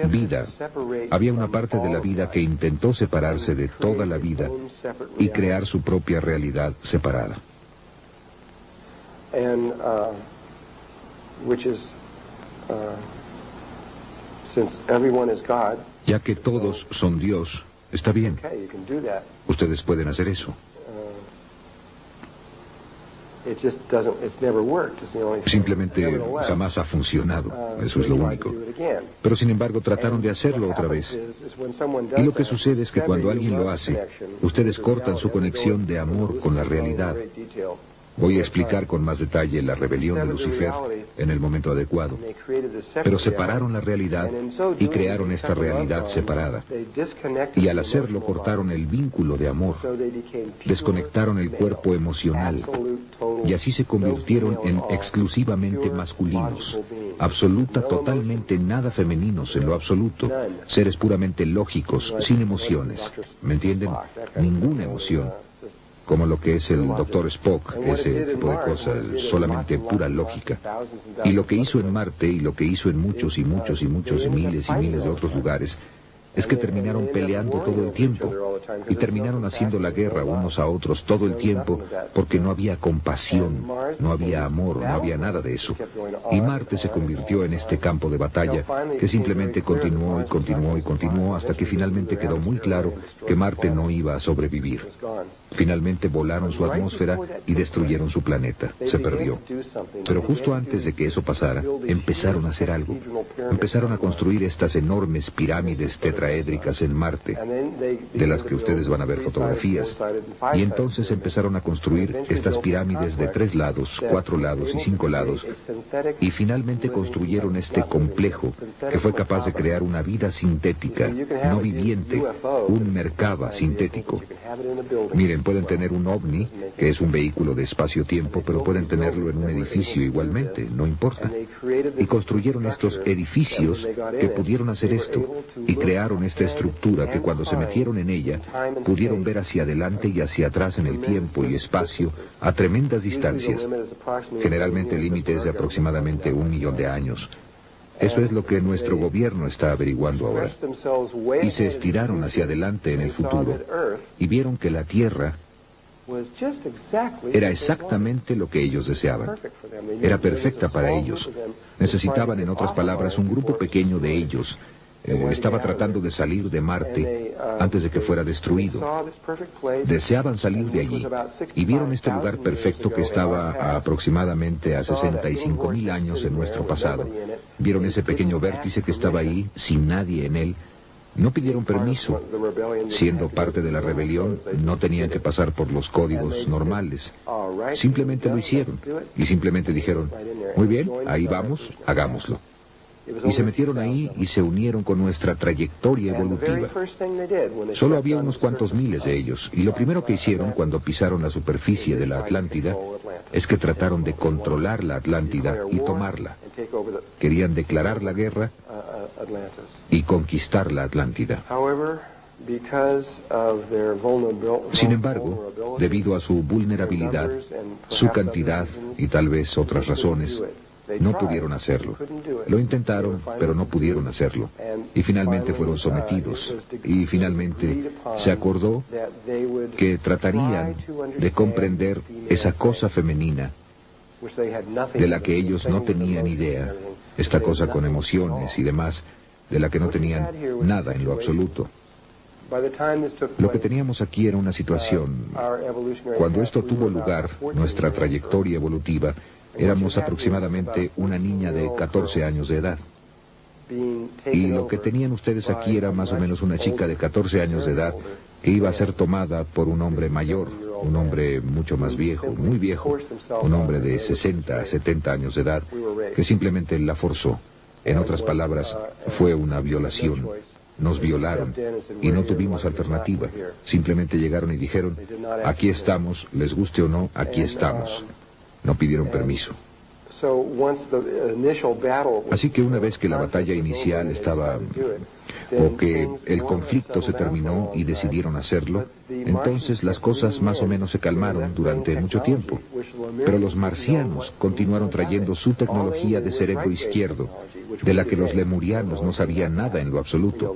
Vida. Había una parte de la vida que intentó separarse de toda la vida y crear su propia realidad separada. Ya que todos son Dios, está bien. Ustedes pueden hacer eso. Simplemente jamás ha funcionado, eso es lo único. Pero sin embargo trataron de hacerlo otra vez. Y lo que sucede es que cuando alguien lo hace, ustedes cortan su conexión de amor con la realidad. Voy a explicar con más detalle la rebelión de Lucifer en el momento adecuado. Pero separaron la realidad y crearon esta realidad separada. Y al hacerlo cortaron el vínculo de amor. Desconectaron el cuerpo emocional. Y así se convirtieron en exclusivamente masculinos. Absoluta, totalmente nada femeninos en lo absoluto. Seres puramente lógicos, sin emociones. ¿Me entienden? Ninguna emoción. Como lo que es el Dr. Spock, ese tipo de cosas, solamente pura lógica. Y lo que hizo en Marte, y lo que hizo en muchos y muchos y muchos y miles de otros lugares, es que terminaron peleando todo el tiempo, y terminaron haciendo la guerra unos a otros todo el tiempo, porque no había compasión, no había amor, no había nada de eso. Y Marte se convirtió en este campo de batalla que simplemente continuó y continuó y continuó hasta que finalmente quedó muy claro que Marte no iba a sobrevivir. Finalmente volaron su atmósfera y destruyeron su planeta. Se perdió. Pero justo antes de que eso pasara, empezaron a hacer algo. Empezaron a construir estas enormes pirámides tetraédricas en Marte, de las que ustedes van a ver fotografías. Y entonces empezaron a construir estas pirámides de 3 lados, 4 lados y 5 lados. Y finalmente construyeron este complejo que fue capaz de crear una vida sintética, no viviente, un Merkaba sintético. Miren, pueden tener un ovni, que es un vehículo de espacio-tiempo, pero pueden tenerlo en un edificio igualmente, no importa. Y construyeron estos edificios que pudieron hacer esto, y crearon esta estructura que cuando se metieron en ella, pudieron ver hacia adelante y hacia atrás en el tiempo y espacio a tremendas distancias. Generalmente el límite es de aproximadamente 1 millón de años. Eso es lo que nuestro gobierno está averiguando ahora. Y se estiraron hacia adelante en el futuro y vieron que la Tierra era exactamente lo que ellos deseaban. Era perfecta para ellos. Necesitaban, en otras palabras, un grupo pequeño de ellos. Estaba tratando de salir de Marte antes de que fuera destruido. Deseaban salir de allí y vieron este lugar perfecto que estaba a aproximadamente a 65.000 años en nuestro pasado. Vieron ese pequeño vértice que estaba ahí, sin nadie en él. No pidieron permiso. Siendo parte de la rebelión, no tenían que pasar por los códigos normales. Simplemente lo hicieron. Y simplemente dijeron, muy bien, ahí vamos, hagámoslo. Y se metieron ahí y se unieron con nuestra trayectoria evolutiva. Solo había unos cuantos miles de ellos, y lo primero que hicieron cuando pisaron la superficie de la Atlántida es que trataron de controlar la Atlántida y tomarla. Querían declarar la guerra y conquistar la Atlántida. Sin embargo, debido a su vulnerabilidad, su cantidad y tal vez otras razones, no pudieron hacerlo. Lo intentaron, pero no pudieron hacerlo. Y finalmente fueron sometidos. Y finalmente se acordó que tratarían de comprender esa cosa femenina de la que ellos no tenían idea, esta cosa con emociones y demás, de la que no tenían nada en lo absoluto. Lo que teníamos aquí era una situación. Cuando esto tuvo lugar, nuestra trayectoria evolutiva, éramos aproximadamente una niña de 14 años de edad. Y lo que tenían ustedes aquí era más o menos una chica de 14 años de edad que iba a ser tomada por un hombre mayor, un hombre mucho más viejo, muy viejo, un hombre de 60 a 70 años de edad, que simplemente la forzó. En otras palabras, fue una violación. Nos violaron y no tuvimos alternativa. Simplemente llegaron y dijeron, aquí estamos, les guste o no, aquí estamos. No pidieron permiso. Así que una vez que la batalla inicial estaba, o que el conflicto se terminó y decidieron hacerlo, entonces las cosas más o menos se calmaron durante mucho tiempo. Pero los marcianos continuaron trayendo su tecnología de cerebro izquierdo, de la que los lemurianos no sabían nada en lo absoluto.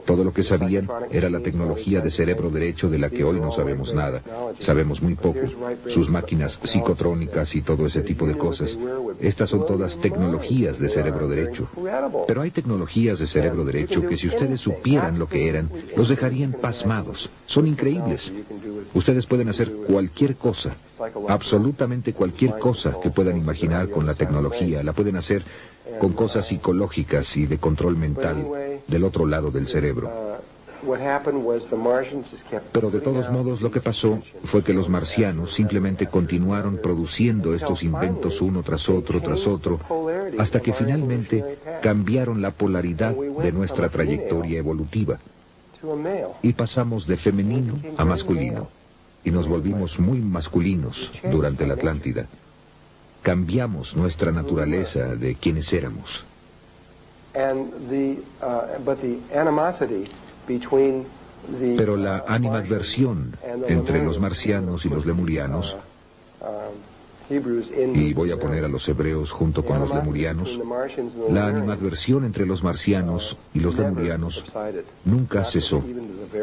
Todo lo que sabían era la tecnología de cerebro derecho de la que hoy no sabemos nada. Sabemos muy poco. Sus máquinas psicotrónicas y todo ese tipo de cosas. Estas son todas tecnologías de cerebro derecho. Pero hay tecnologías de cerebro derecho que si ustedes supieran lo que eran, los dejarían pasmados. Son increíbles. Ustedes pueden hacer cualquier cosa, absolutamente cualquier cosa que puedan imaginar con la tecnología. La pueden hacer con cosas psicológicas y de control mental del otro lado del cerebro. Pero de todos modos lo que pasó fue que los marcianos simplemente continuaron produciendo estos inventos uno tras otro, hasta que finalmente cambiaron la polaridad de nuestra trayectoria evolutiva. Y pasamos de femenino a masculino, y nos volvimos muy masculinos durante la Atlántida. Cambiamos nuestra naturaleza de quienes éramos. Pero la animadversión entre los marcianos y los lemurianos, y voy a poner a los hebreos junto con los lemurianos, la animadversión entre los marcianos y los lemurianos nunca cesó,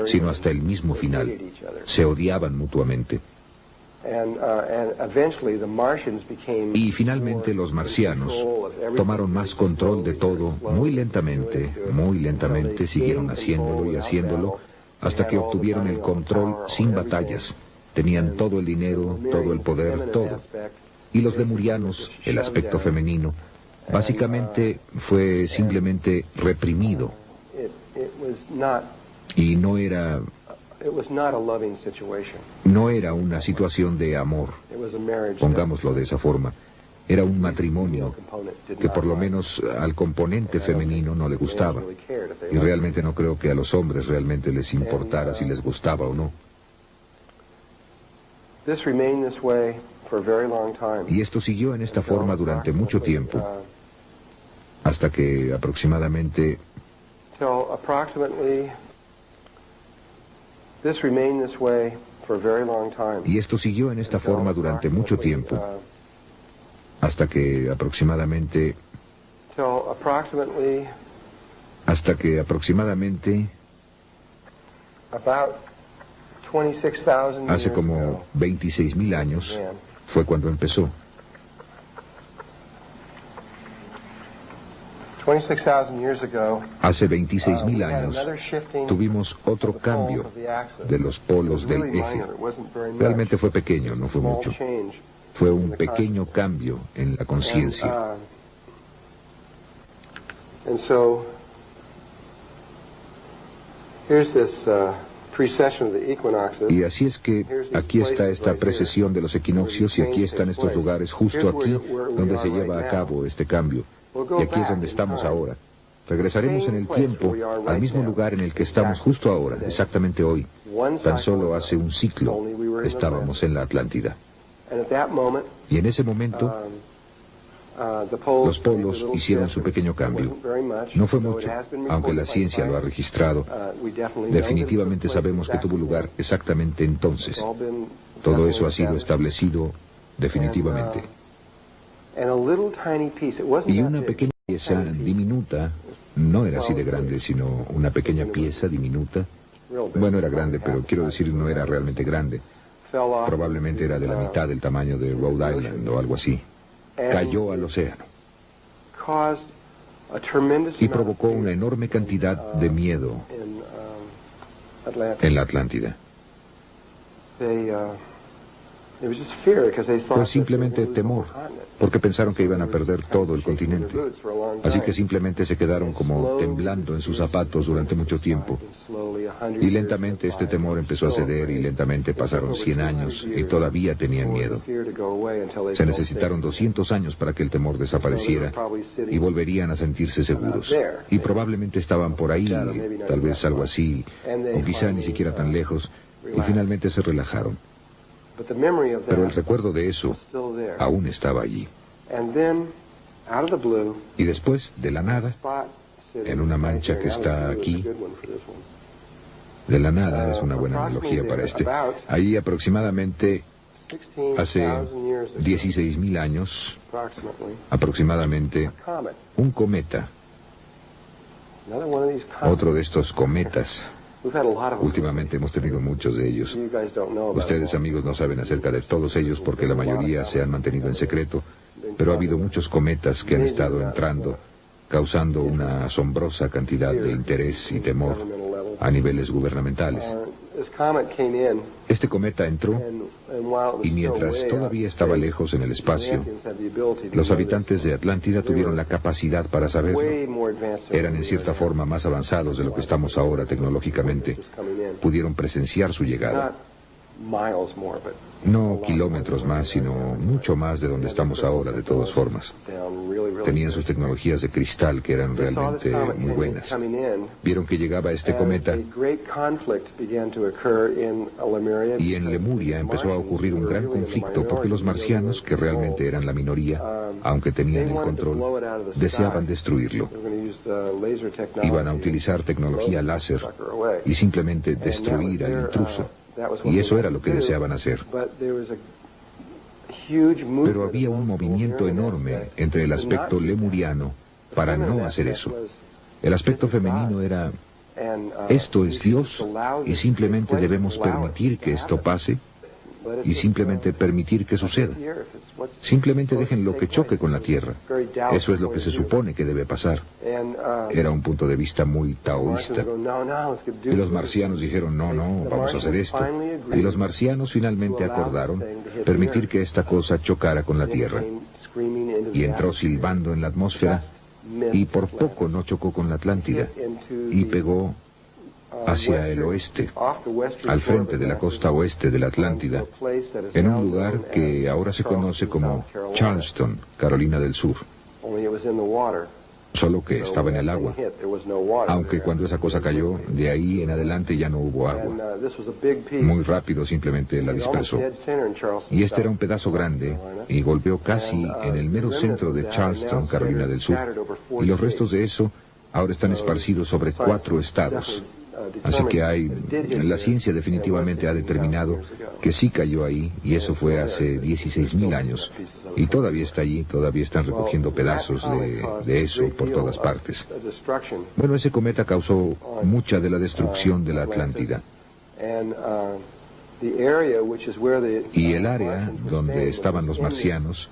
sino hasta el mismo final. Se odiaban mutuamente. Y finalmente los marcianos tomaron más control de todo, muy lentamente siguieron haciéndolo y haciéndolo, hasta que obtuvieron el control sin batallas. Tenían todo el dinero, todo el poder, todo. Y los lemurianos, el aspecto femenino, básicamente fue simplemente reprimido. Y no era una situación de amor, pongámoslo de esa forma. Era un matrimonio que por lo menos al componente femenino no le gustaba. Y realmente no creo que a los hombres realmente les importara si les gustaba o no. Y esto siguió en esta forma durante mucho tiempo, hasta que aproximadamente... Y esto siguió en esta forma durante mucho tiempo, hasta que aproximadamente hace como 26,000 años fue cuando empezó. 26,000 Hace 26,000 años tuvimos otro cambio de los polos del eje. Realmente fue pequeño, no fue mucho. Fue un pequeño cambio en la conciencia. Y así es que aquí está esta precesión de los equinoccios y aquí están estos lugares, justo aquí donde se lleva a cabo este cambio. Y aquí es donde estamos ahora. Regresaremos en el tiempo al mismo lugar en el que estamos justo ahora, exactamente hoy. Tan solo hace un ciclo estábamos en la Atlántida. Y en ese momento los polos hicieron su pequeño cambio. No fue mucho, aunque la ciencia lo ha registrado. Definitivamente sabemos que tuvo lugar exactamente entonces. Todo eso ha sido establecido definitivamente. Y una pequeña pieza diminuta, no era así de grande, sino una pequeña pieza diminuta. Bueno, era grande, pero quiero decir, no era realmente grande. Probablemente era de la mitad del tamaño de Rhode Island o algo así. Cayó al océano y provocó una enorme cantidad de miedo en la Atlántida. Pues simplemente temor, porque pensaron que iban a perder todo el continente. Así que simplemente se quedaron como temblando en sus zapatos durante mucho tiempo. Y lentamente este temor empezó a ceder y lentamente pasaron 100 años y todavía tenían miedo. Se necesitaron 200 años para que el temor desapareciera y volverían a sentirse seguros. Y probablemente estaban por ahí, tal vez algo así, o quizá ni siquiera tan lejos, y finalmente se relajaron. Pero el recuerdo de eso aún estaba allí. Y después, de la nada, en una mancha que está aquí, de la nada, es una buena analogía para este, ahí aproximadamente hace 16.000 años, aproximadamente, un cometa, otro de estos cometas. Últimamente hemos tenido muchos de ellos. Ustedes, amigos, no saben acerca de todos ellos porque la mayoría se han mantenido en secreto, pero ha habido muchos cometas que han estado entrando, causando una asombrosa cantidad de interés y temor a niveles gubernamentales. Este cometa entró y mientras todavía estaba lejos en el espacio, los habitantes de Atlántida tuvieron la capacidad para saberlo. Eran en cierta forma más avanzados de lo que estamos ahora tecnológicamente. Pudieron presenciar su llegada. No kilómetros más, sino mucho más de donde estamos ahora, de todas formas. Tenían sus tecnologías de cristal que eran realmente muy buenas. Vieron que llegaba este cometa y en Lemuria empezó a ocurrir un gran conflicto porque los marcianos, que realmente eran la minoría, aunque tenían el control, deseaban destruirlo. Iban a utilizar tecnología láser y simplemente destruir al intruso. Y eso era lo que deseaban hacer. Pero había un movimiento enorme entre el aspecto lemuriano para no hacer eso. El aspecto femenino era, esto es Dios y simplemente debemos permitir que esto pase y simplemente permitir que suceda. Simplemente dejen lo que choque con la Tierra. Eso es lo que se supone que debe pasar. Era un punto de vista muy taoísta. Y los marcianos dijeron, no, vamos a hacer esto. Y los marcianos finalmente acordaron permitir que esta cosa chocara con la Tierra. Y entró silbando en la atmósfera y por poco no chocó con la Atlántida y pegó hacia el oeste, al frente de la costa oeste de la Atlántida, en un lugar que ahora se conoce como Charleston, Carolina del Sur. Solo que estaba en el agua, aunque cuando esa cosa cayó, de ahí en adelante ya no hubo agua. Muy rápido simplemente la dispersó. Y este era un pedazo grande y golpeó casi en el mero centro de Charleston, Carolina del Sur. Y los restos de eso ahora están esparcidos sobre 4 estados. Así que la ciencia definitivamente ha determinado que sí cayó ahí, y eso fue hace 16.000 años. Y todavía está allí, todavía están recogiendo pedazos de eso por todas partes. Bueno, ese cometa causó mucha de la destrucción de la Atlántida. Y el área donde estaban los marcianos,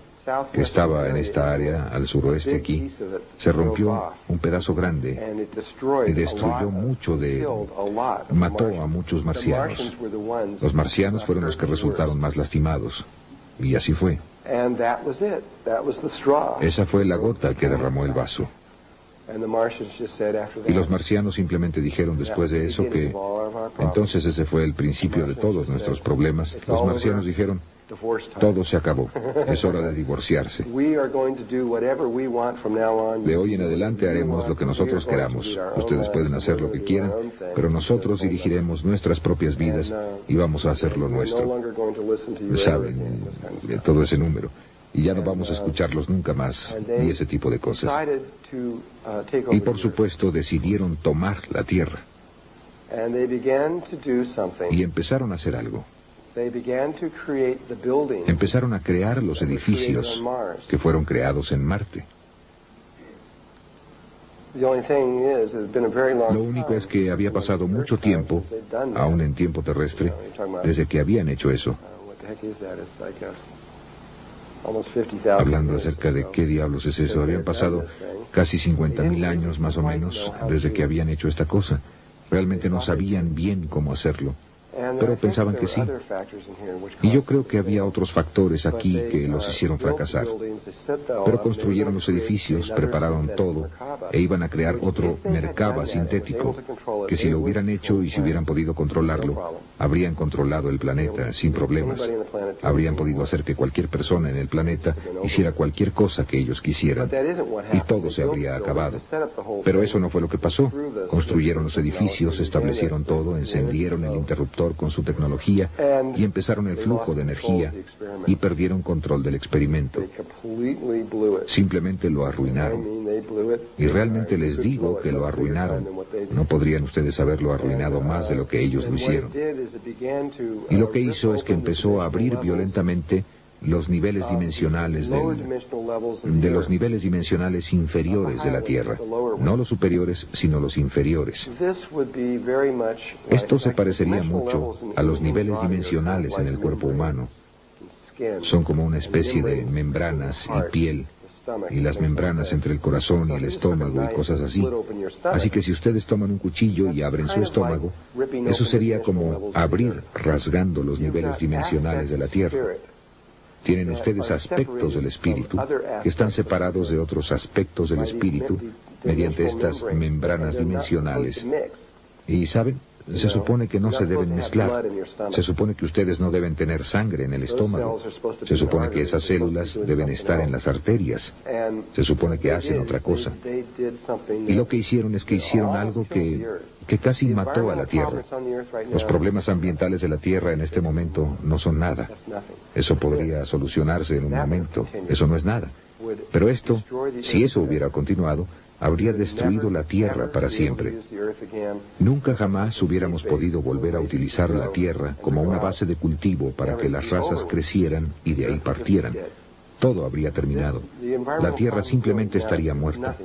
que estaba en esta área al suroeste aquí, se rompió un pedazo grande y destruyó mucho mató a muchos marcianos. Los marcianos fueron los que resultaron más lastimados, y así fue. Esa fue la gota que derramó el vaso. Y los marcianos simplemente dijeron después de eso que entonces ese fue el principio de todos nuestros problemas. Los marcianos dijeron, todo se acabó, es hora de divorciarse. De hoy en adelante haremos lo que nosotros queramos. Ustedes pueden hacer lo que quieran, pero nosotros dirigiremos nuestras propias vidas y vamos a hacer lo nuestro. Saben, todo ese número. Y ya no vamos a escucharlos nunca más, ni ese tipo de cosas. Y por supuesto decidieron tomar la tierra. Y empezaron a hacer algo. Empezaron a crear los edificios que fueron creados en Marte. Lo único es que había pasado mucho tiempo, aún en tiempo terrestre, desde que habían hecho eso. Hablando acerca de qué diablos es eso, habían pasado casi 50.000 años más o menos desde que habían hecho esta cosa. Realmente no sabían bien cómo hacerlo, pero pensaban que sí. Y yo creo que había otros factores aquí que los hicieron fracasar. Pero construyeron los edificios, prepararon todo, e iban a crear otro Merkaba sintético, que si lo hubieran hecho y si hubieran podido controlarlo, habrían controlado el planeta sin problemas. Habrían podido hacer que cualquier persona en el planeta hiciera cualquier cosa que ellos quisieran, y todo se habría acabado. Pero eso no fue lo que pasó. Construyeron los edificios, establecieron todo, encendieron el interruptor con su tecnología y empezaron el flujo de energía y perdieron control del experimento. Simplemente lo arruinaron. Y realmente les digo que lo arruinaron. No podrían ustedes haberlo arruinado más de lo que ellos lo hicieron. Y lo que hizo es que empezó a abrir violentamente los niveles dimensionales de los niveles dimensionales inferiores de la Tierra. No los superiores, sino los inferiores. Esto se parecería mucho a los niveles dimensionales en el cuerpo humano. Son como una especie de membranas y piel, y las membranas entre el corazón y el estómago y cosas así. Así que si ustedes toman un cuchillo y abren su estómago, eso sería como abrir rasgando los niveles dimensionales de la Tierra. Tienen ustedes aspectos del espíritu que están separados de otros aspectos del espíritu mediante estas membranas dimensionales. Y ¿saben? Se supone que no se deben mezclar. Se supone que ustedes no deben tener sangre en el estómago. Se supone que esas células deben estar en las arterias. Se supone que hacen otra cosa. Y lo que hicieron es que hicieron algo que casi mató a la Tierra. Los problemas ambientales de la Tierra en este momento no son nada. Eso podría solucionarse en un momento. Eso no es nada. Pero esto, si eso hubiera continuado, habría destruido la Tierra para siempre. Nunca jamás hubiéramos podido volver a utilizar la Tierra como una base de cultivo para que las razas crecieran y de ahí partieran. Todo habría terminado. La Tierra simplemente estaría muerta.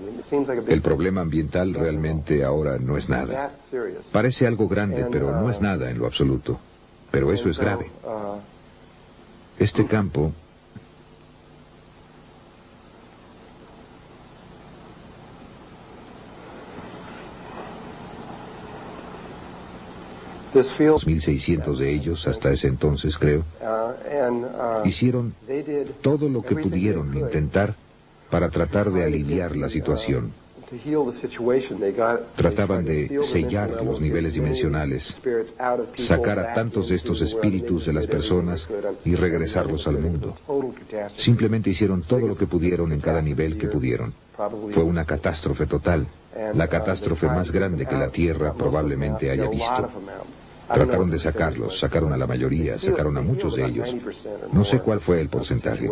El problema ambiental realmente ahora no es nada. Parece algo grande, pero no es nada en lo absoluto. Pero eso es grave. Este campo los 1.600 de ellos, hasta ese entonces creo, hicieron todo lo que pudieron intentar para tratar de aliviar la situación. Trataban de sellar los niveles dimensionales, sacar a tantos de estos espíritus de las personas y regresarlos al mundo. Simplemente hicieron todo lo que pudieron en cada nivel que pudieron. Fue una catástrofe total, la catástrofe más grande que la Tierra probablemente haya visto. Trataron de sacarlos, sacaron a la mayoría, sacaron a muchos de ellos. No sé cuál fue el porcentaje.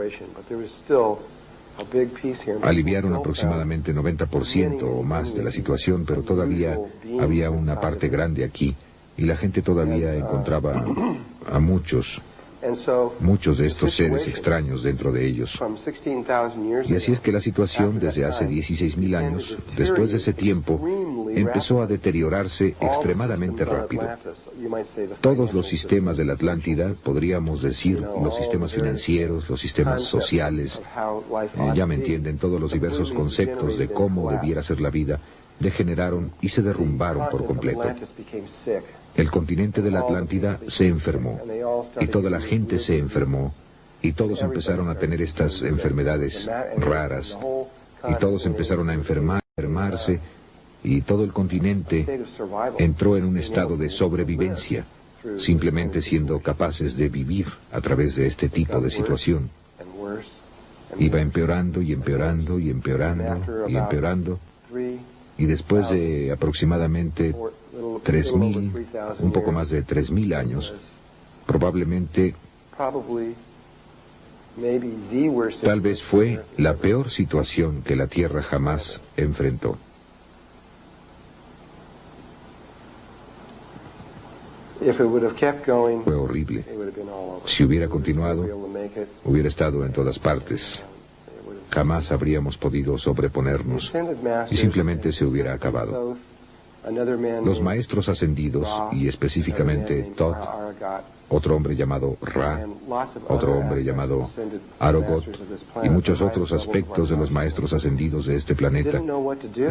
Aliviaron aproximadamente 90% o más de la situación, pero todavía había una parte grande aquí, y la gente todavía encontraba a muchos de estos seres extraños dentro de ellos. Y así es que la situación desde hace 16.000 años, después de ese tiempo, empezó a deteriorarse extremadamente rápido. Todos los sistemas de la Atlántida, podríamos decir, los sistemas financieros, los sistemas sociales, ya me entienden, todos los diversos conceptos de cómo debiera ser la vida, degeneraron y se derrumbaron por completo. El continente de la Atlántida se enfermó, y toda la gente se enfermó, y todos empezaron a tener estas enfermedades raras, y todos empezaron a enfermar. enfermarse y todo el continente entró en un estado de sobrevivencia, simplemente siendo capaces de vivir a través de este tipo de situación. Iba empeorando y empeorando y empeorando y empeorando, y después de aproximadamente 3.000, un poco más de 3.000 años, probablemente, tal vez fue la peor situación que la Tierra jamás enfrentó. Fue horrible. Si hubiera continuado, hubiera estado en todas partes. Jamás habríamos podido sobreponernos y simplemente se hubiera acabado. Los maestros ascendidos, y específicamente Thoth, otro hombre llamado Ra, otro hombre llamado Arogot, y muchos otros aspectos de los maestros ascendidos de este planeta,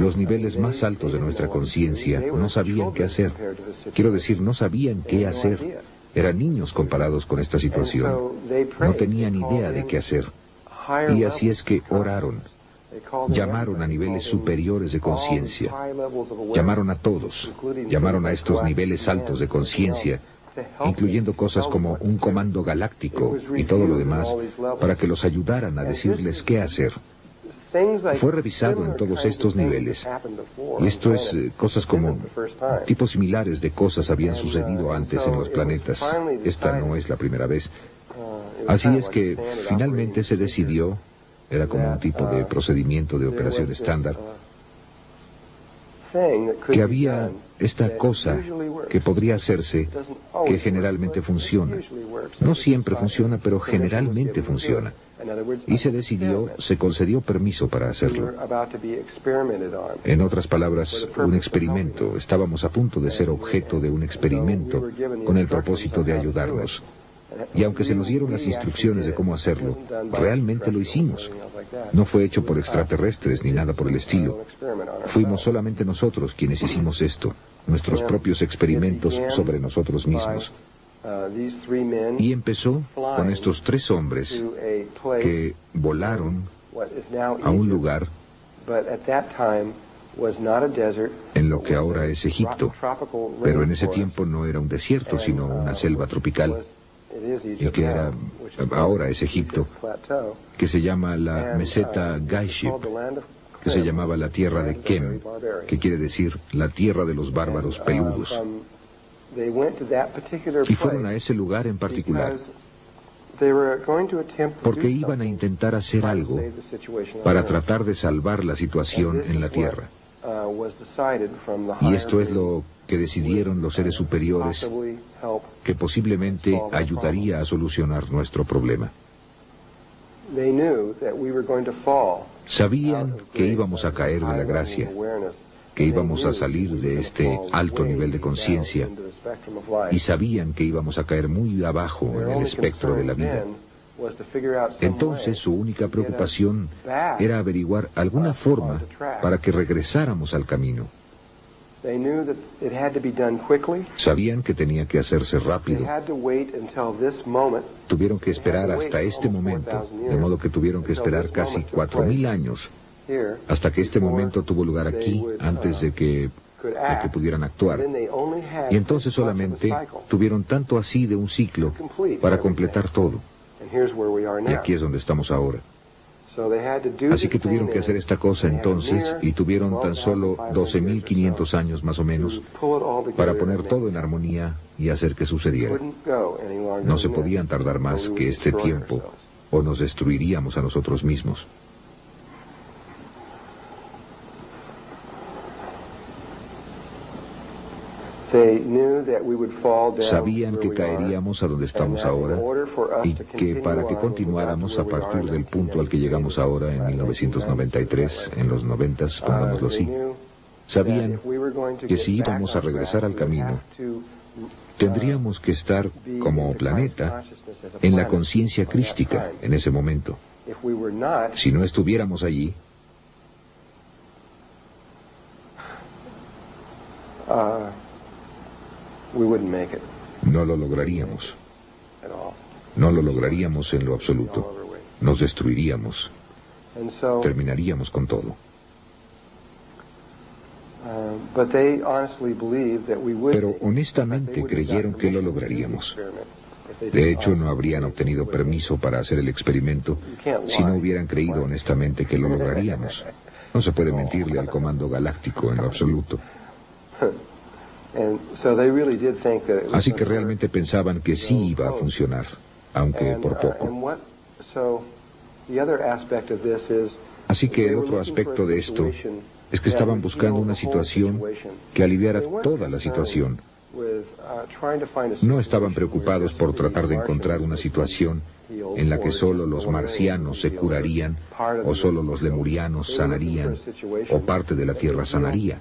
los niveles más altos de nuestra conciencia, no sabían qué hacer. Quiero decir, no sabían qué hacer. Eran niños comparados con esta situación. No tenían idea de qué hacer. Y así es que oraron. Llamaron a niveles superiores de conciencia. Llamaron a todos. Llamaron a estos niveles altos de conciencia, incluyendo cosas como un comando galáctico y todo lo demás, para que los ayudaran a decirles qué hacer. Fue revisado en todos estos niveles. Y esto es cosas como tipos similares de cosas habían sucedido antes en los planetas. Esta no es la primera vez. Así es que finalmente se decidió, era como un tipo de procedimiento de operación estándar, que había esta cosa que podría hacerse, que generalmente funciona. No siempre funciona, pero generalmente funciona. Y se decidió, se concedió permiso para hacerlo. En otras palabras, un experimento. Estábamos a punto de ser objeto de un experimento con el propósito de ayudarnos. Y aunque se nos dieron las instrucciones de cómo hacerlo, realmente lo hicimos. No fue hecho por extraterrestres ni nada por el estilo. Fuimos solamente nosotros quienes hicimos esto, nuestros propios experimentos sobre nosotros mismos. Y empezó con estos 3 hombres que volaron a un lugar en lo que ahora es Egipto, pero en ese tiempo no era un desierto, sino una selva tropical, y que ahora es Egipto, que se llama la meseta Gaiship, que se llamaba la tierra de Kem, que quiere decir la tierra de los bárbaros peludos. Y fueron a ese lugar en particular porque iban a intentar hacer algo para tratar de salvar la situación en la Tierra. Y esto es lo que decidieron los seres superiores, que posiblemente ayudaría a solucionar nuestro problema. Sabían que íbamos a caer de la gracia, que íbamos a salir de este alto nivel de conciencia, y sabían que íbamos a caer muy abajo en el espectro de la vida. Entonces su única preocupación era averiguar alguna forma para que regresáramos al camino. Sabían que tenía que hacerse rápido. Tuvieron que esperar hasta este momento, de modo que tuvieron que esperar casi 4.000 años, hasta que este momento tuvo lugar aquí, antes de que pudieran actuar. Y entonces solamente tuvieron tanto así de un ciclo para completar todo. Y aquí es donde estamos ahora. Así que tuvieron que hacer esta cosa entonces, y tuvieron tan solo 12.500 años más o menos para poner todo en armonía y hacer que sucediera. No se podían tardar más que este tiempo, o nos destruiríamos a nosotros mismos. Sabían que caeríamos a donde estamos ahora y que para que continuáramos a partir del punto al que llegamos ahora en 1993, en los 90s, pongámoslo así, sabían que si íbamos a regresar al camino, tendríamos que estar como planeta en la conciencia crística en ese momento. Si no estuviéramos allí, no lo lograríamos. No lo lograríamos en lo absoluto. Nos destruiríamos. Terminaríamos con todo. Pero honestamente creyeron que lo lograríamos. De hecho, no habrían obtenido permiso para hacer el experimento si no hubieran creído honestamente que lo lograríamos. No se puede mentirle al Comando Galáctico en lo absoluto. Así que realmente pensaban que sí iba a funcionar, aunque por poco. Así que el otro aspecto de esto es que estaban buscando una situación que aliviara toda la situación. No estaban preocupados por tratar de encontrar una situación en la que solo los marcianos se curarían, o solo los lemurianos sanarían, o parte de la Tierra sanaría.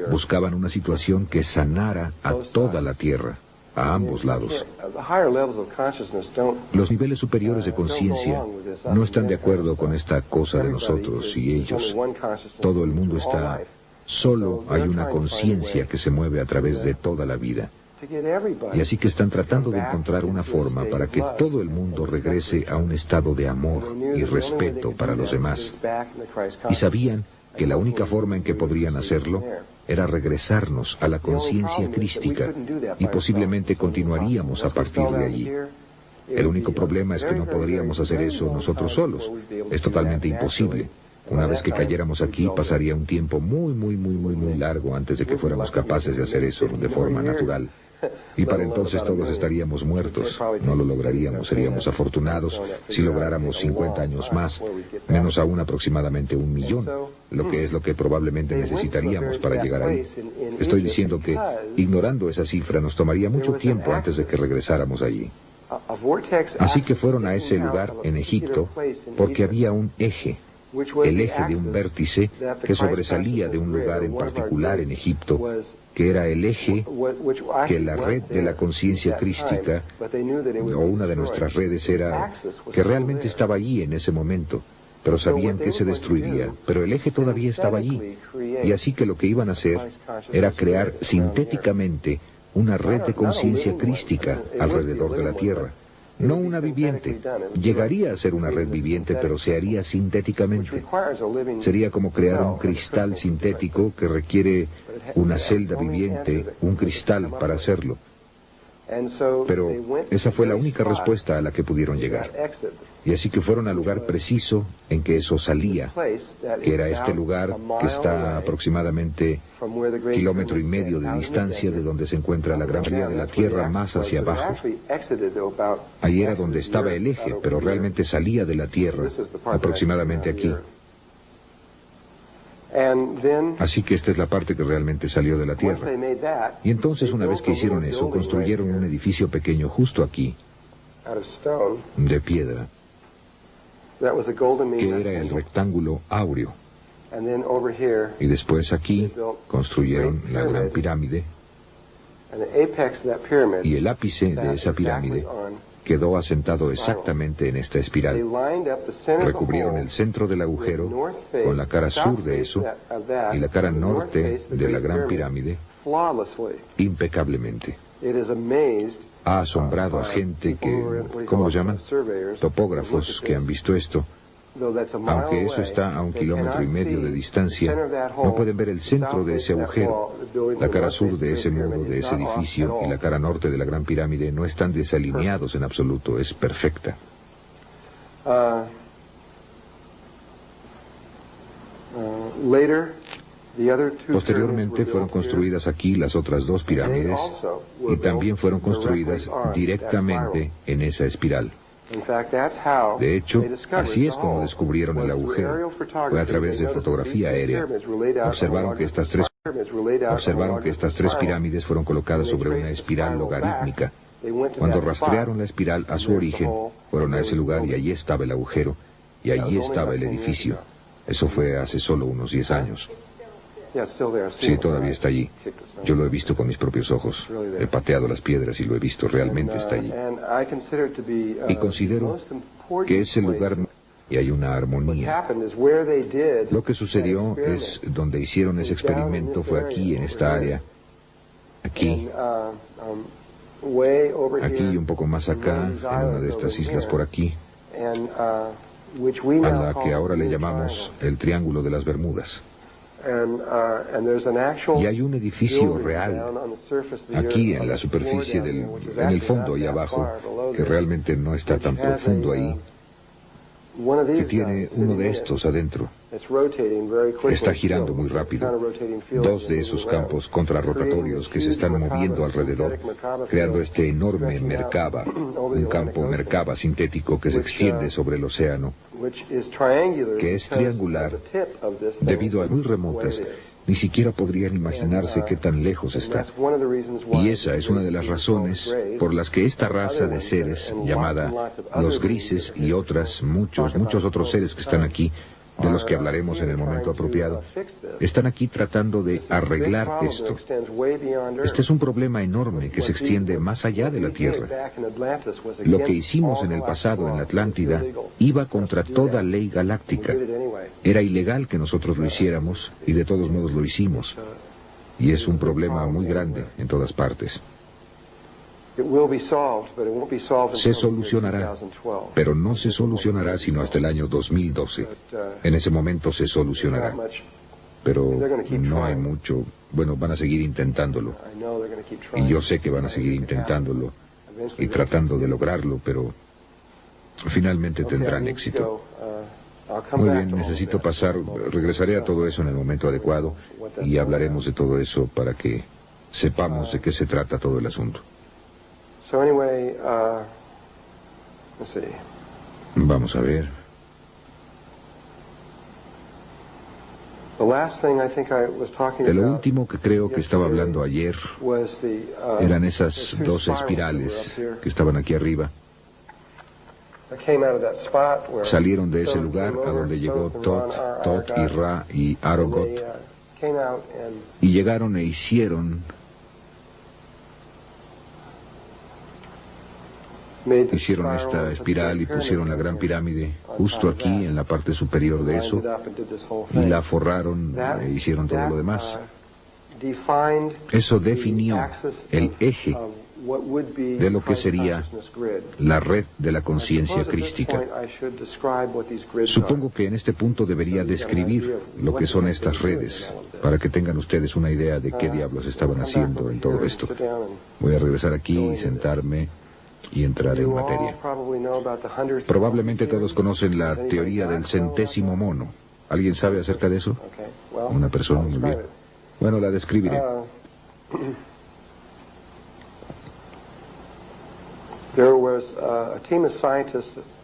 Buscaban una situación que sanara a toda la Tierra, a ambos lados. Los niveles superiores de conciencia no están de acuerdo con esta cosa de nosotros y ellos. Todo el mundo está... Solo hay una conciencia que se mueve a través de toda la vida. Y así que están tratando de encontrar una forma para que todo el mundo regrese a un estado de amor y respeto para los demás. Y sabían que la única forma en que podrían hacerlo era regresarnos a la conciencia crística, y posiblemente continuaríamos a partir de allí. El único problema es que no podríamos hacer eso nosotros solos. Es totalmente imposible. Una vez que cayéramos aquí, pasaría un tiempo muy largo antes de que fuéramos capaces de hacer eso de forma natural. Y para entonces todos estaríamos muertos. No lo lograríamos. Seríamos afortunados si lográramos 50 años más, menos aún aproximadamente 1 millón, lo que es lo que probablemente necesitaríamos para llegar ahí. Estoy diciendo que, ignorando esa cifra, nos tomaría mucho tiempo antes de que regresáramos allí. Así que fueron a ese lugar en Egipto porque había un eje. El eje de un vértice que sobresalía de un lugar en particular en Egipto, que era el eje que la red de la conciencia crística, o una de nuestras redes, era que realmente estaba allí en ese momento, pero sabían que se destruiría, pero el eje todavía estaba allí, y así que lo que iban a hacer era crear sintéticamente una red de conciencia crística alrededor de la Tierra. No una viviente. Llegaría a ser una red viviente, pero se haría sintéticamente. Sería como crear un cristal sintético que requiere una celda viviente, un cristal para hacerlo. Pero esa fue la única respuesta a la que pudieron llegar. Y así que fueron al lugar preciso en que eso salía, que era este lugar que está aproximadamente 1,5 kilómetros de distancia de donde se encuentra la gran mayoría de la Tierra más hacia abajo. Ahí era donde estaba el eje, pero realmente salía de la Tierra, aproximadamente aquí. Así que esta es la parte que realmente salió de la Tierra. Y entonces, una vez que hicieron eso, construyeron un edificio pequeño justo aquí, de piedra, que era el rectángulo áureo. Y después aquí construyeron la gran pirámide, y el ápice de esa pirámide quedó asentado exactamente en esta espiral. Recubrieron el centro del agujero con la cara sur de eso y la cara norte de la gran pirámide impecablemente. Ha asombrado a gente que, ¿cómo lo llaman? Topógrafos que han visto esto. Aunque eso está a 1,5 kilómetros de distancia, no pueden ver el centro de ese agujero. La cara sur de ese muro, de ese edificio, y la cara norte de la gran pirámide no están desalineados en absoluto, es perfecta. Posteriormente fueron construidas aquí las otras 2 pirámides, y también fueron construidas directamente en esa espiral. De hecho, así es como descubrieron el agujero. Fue a través de fotografía aérea. Observaron que estas tres pirámides fueron colocadas sobre una espiral logarítmica. Cuando rastrearon la espiral a su origen, fueron a ese lugar y allí estaba el agujero, y allí estaba el edificio. Eso fue hace solo unos 10 años. Sí, todavía está allí. Yo lo he visto con mis propios ojos. He pateado las piedras y lo he visto, realmente está allí. Y considero que es el lugar y hay una armonía. Lo que sucedió es donde hicieron ese experimento fue aquí, en esta área. Aquí y un poco más acá, en una de estas islas por aquí, a la que ahora le llamamos el Triángulo de las Bermudas. Y hay un edificio real aquí en la superficie en el fondo ahí abajo, que realmente no está tan profundo ahí, que tiene uno de estos adentro. Está girando muy rápido. Dos de esos campos contrarrotatorios que se están moviendo alrededor, creando este enorme Merkaba, un campo Merkaba sintético que se extiende sobre el océano, que es triangular debido a muy remotas. Ni siquiera podrían imaginarse qué tan lejos está. Y esa es una de las razones por las que esta raza de seres, llamada los grises y muchos otros seres que están aquí, de los que hablaremos en el momento apropiado, están aquí tratando de arreglar esto. Este es un problema enorme que se extiende más allá de la Tierra. Lo que hicimos en el pasado en la Atlántida iba contra toda ley galáctica. Era ilegal que nosotros lo hiciéramos y de todos modos lo hicimos. Y es un problema muy grande en todas partes. Se solucionará, pero no se solucionará sino hasta el año 2012. En ese momento se solucionará. Pero no hay mucho. Bueno, van a seguir intentándolo. Y yo sé que van a seguir intentándolo y tratando de lograrlo, pero finalmente tendrán éxito. Muy bien, necesito regresaré a todo eso en el momento adecuado y hablaremos de todo eso para que sepamos de qué se trata todo el asunto. Vamos a ver. De lo último que creo que estaba hablando ayer eran esas dos espirales que estaban aquí arriba. Salieron de ese lugar a donde llegó Tot y Ra y Arogot, y llegaron e hicieron esta espiral y pusieron la gran pirámide justo aquí en la parte superior de eso, y la forraron e hicieron todo lo demás. Eso definió el eje de lo que sería la red de la conciencia crística. Supongo que en este punto debería describir lo que son estas redes, para que tengan ustedes una idea de qué diablos estaban haciendo en todo esto. Voy a regresar aquí y sentarme y entrar en materia. Probablemente todos conocen la teoría del centésimo mono. ¿Alguien sabe acerca de eso? Una persona, muy bien. Bueno, la describiré.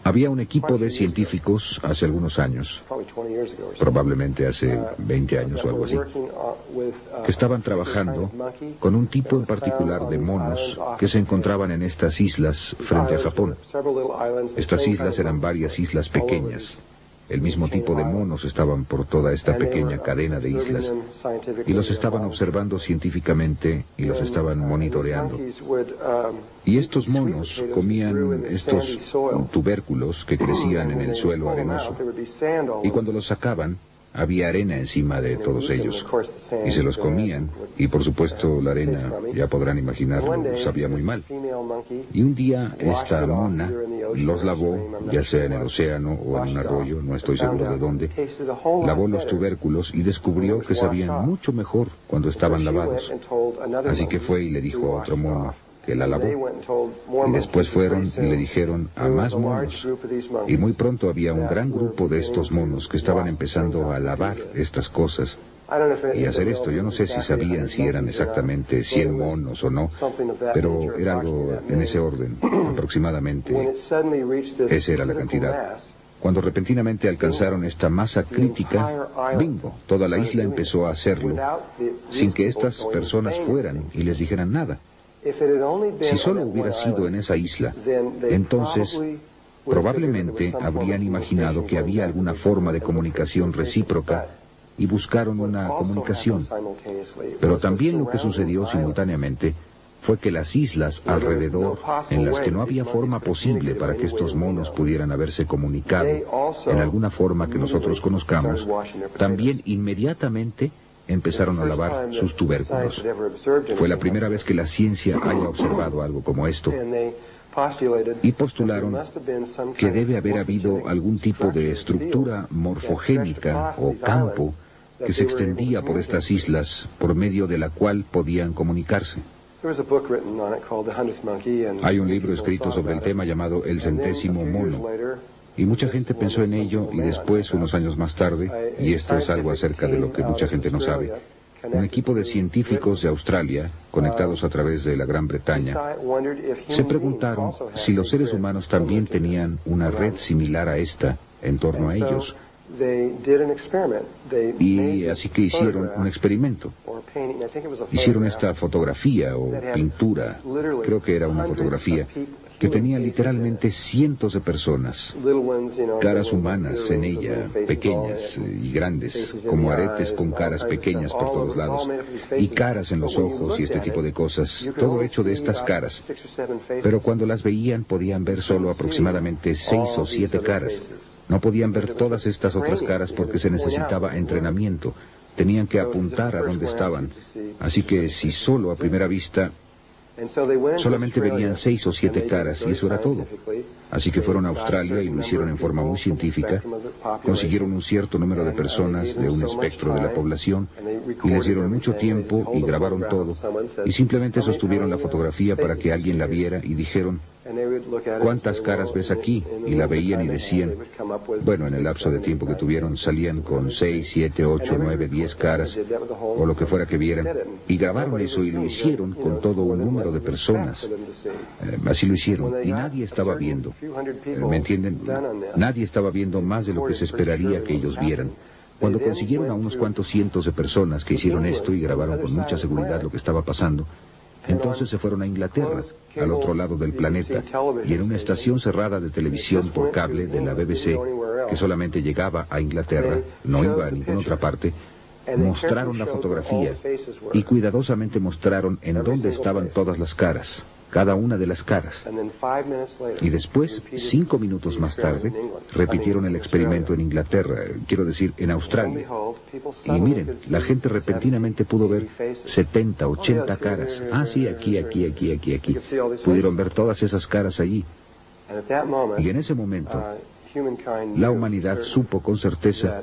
Había un equipo de científicos hace algunos años, probablemente hace 20 años o algo así, que estaban trabajando con un tipo en particular de monos que se encontraban en estas islas frente a Japón. Estas islas eran varias islas pequeñas. El mismo tipo de monos estaban por toda esta pequeña cadena de islas, y los estaban observando científicamente y los estaban monitoreando. Y estos monos comían estos tubérculos que crecían en el suelo arenoso, y cuando los sacaban, había arena encima de todos ellos, y se los comían, y por supuesto la arena, ya podrán imaginarlo, sabía muy mal. Y un día esta mona los lavó, ya sea en el océano o en un arroyo, no estoy seguro de dónde, lavó los tubérculos y descubrió que sabían mucho mejor cuando estaban lavados. Así que fue y le dijo a otro mono que la lavó, y después fueron y le dijeron a más monos, y muy pronto había un gran grupo de estos monos que estaban empezando a lavar estas cosas y hacer esto. Yo no sé si sabían si eran exactamente 100 monos o no, pero era algo en ese orden, aproximadamente. Esa era la cantidad. Cuando repentinamente alcanzaron esta masa crítica, bingo, toda la isla empezó a hacerlo, sin que estas personas fueran y les dijeran nada. Si solo hubiera sido en esa isla, entonces probablemente habrían imaginado que había alguna forma de comunicación recíproca y buscaron una comunicación. Pero también lo que sucedió simultáneamente fue que las islas alrededor, en las que no había forma posible para que estos monos pudieran haberse comunicado en alguna forma que nosotros conozcamos, también inmediatamente empezaron a lavar sus tubérculos. Fue la primera vez que la ciencia haya observado algo como esto, y postularon que debe haber habido algún tipo de estructura morfogénica o campo que se extendía por estas islas, por medio de la cual podían comunicarse. Hay un libro escrito sobre el tema llamado El centésimo mono, y mucha gente pensó en ello, y después, unos años más tarde, y esto es algo acerca de lo que mucha gente no sabe, un equipo de científicos de Australia, conectados a través de la Gran Bretaña, se preguntaron si los seres humanos también tenían una red similar a esta en torno a ellos. Y así que hicieron un experimento. Hicieron esta fotografía o pintura, creo que era una fotografía, que tenía literalmente cientos de personas, caras humanas en ella, pequeñas y grandes, como aretes con caras pequeñas por todos lados, y caras en los ojos y este tipo de cosas, todo hecho de estas caras. Pero cuando las veían podían ver solo aproximadamente 6 o 7 caras. No podían ver todas estas otras caras porque se necesitaba entrenamiento. Tenían que apuntar a dónde estaban. Así que si solo a primera vista solamente verían 6 o 7 caras, y eso era todo. Así que fueron a Australia y lo hicieron en forma muy científica. Consiguieron un cierto número de personas de un espectro de la población y les dieron mucho tiempo y grabaron todo. Y simplemente sostuvieron la fotografía para que alguien la viera y dijeron: ¿cuántas caras ves aquí? Y la veían y decían, bueno, en el lapso de tiempo que tuvieron salían con 6, 7, 8, 9, 10 caras, o lo que fuera que vieran, y grabaron eso y lo hicieron con todo un número de personas. Así lo hicieron, y nadie estaba viendo. ¿Me entienden? Nadie estaba viendo más de lo que se esperaría que ellos vieran. Cuando consiguieron a unos cuantos cientos de personas que hicieron esto y grabaron con mucha seguridad lo que estaba pasando, entonces se fueron a Inglaterra, al otro lado del planeta, y en una estación cerrada de televisión por cable de la BBC, que solamente llegaba a Inglaterra, no iba a ninguna otra parte, mostraron la fotografía y cuidadosamente mostraron en dónde estaban todas las caras, cada una de las caras. Y después, 5 minutos más tarde, repitieron el experimento en Inglaterra, quiero decir, en Australia. Y miren, la gente repentinamente pudo ver 70, 80 caras. Ah, sí, aquí. Pudieron ver todas esas caras allí. Y en ese momento, la humanidad supo con certeza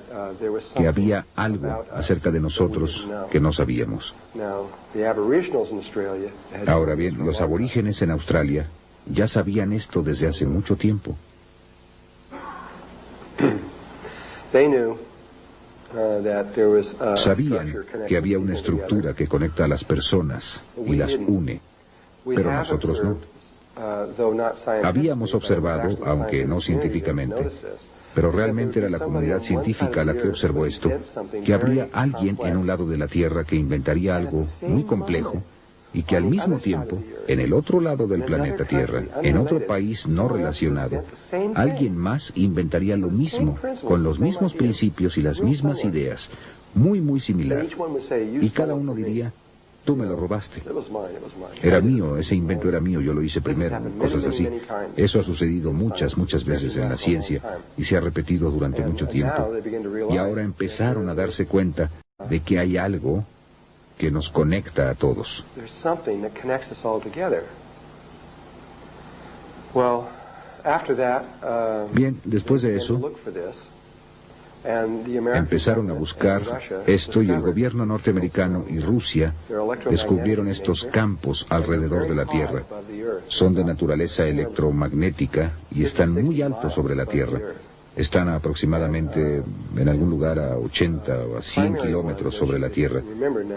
que había algo acerca de nosotros que no sabíamos. Ahora bien, los aborígenes en Australia ya sabían esto desde hace mucho tiempo. Sabían que había una estructura que conecta a las personas y las une, pero nosotros no. Habíamos observado, aunque no científicamente, pero realmente era la comunidad científica la que observó esto, que habría alguien en un lado de la Tierra que inventaría algo muy complejo y que al mismo tiempo, en el otro lado del planeta Tierra, en otro país no relacionado, alguien más inventaría lo mismo, con los mismos principios y las mismas ideas, muy similar. Y cada uno diría: tú me lo robaste. Era mío, ese invento era mío, yo lo hice primero, cosas así. Eso ha sucedido muchas veces en la ciencia y se ha repetido durante mucho tiempo. Y ahora empezaron a darse cuenta de que hay algo que nos conecta a todos. Bien, después de eso, empezaron a buscar esto y el gobierno norteamericano y Rusia descubrieron estos campos alrededor de la Tierra. Son de naturaleza electromagnética y están muy altos sobre la Tierra. Están aproximadamente en algún lugar a 80 o a 100 kilómetros sobre la Tierra.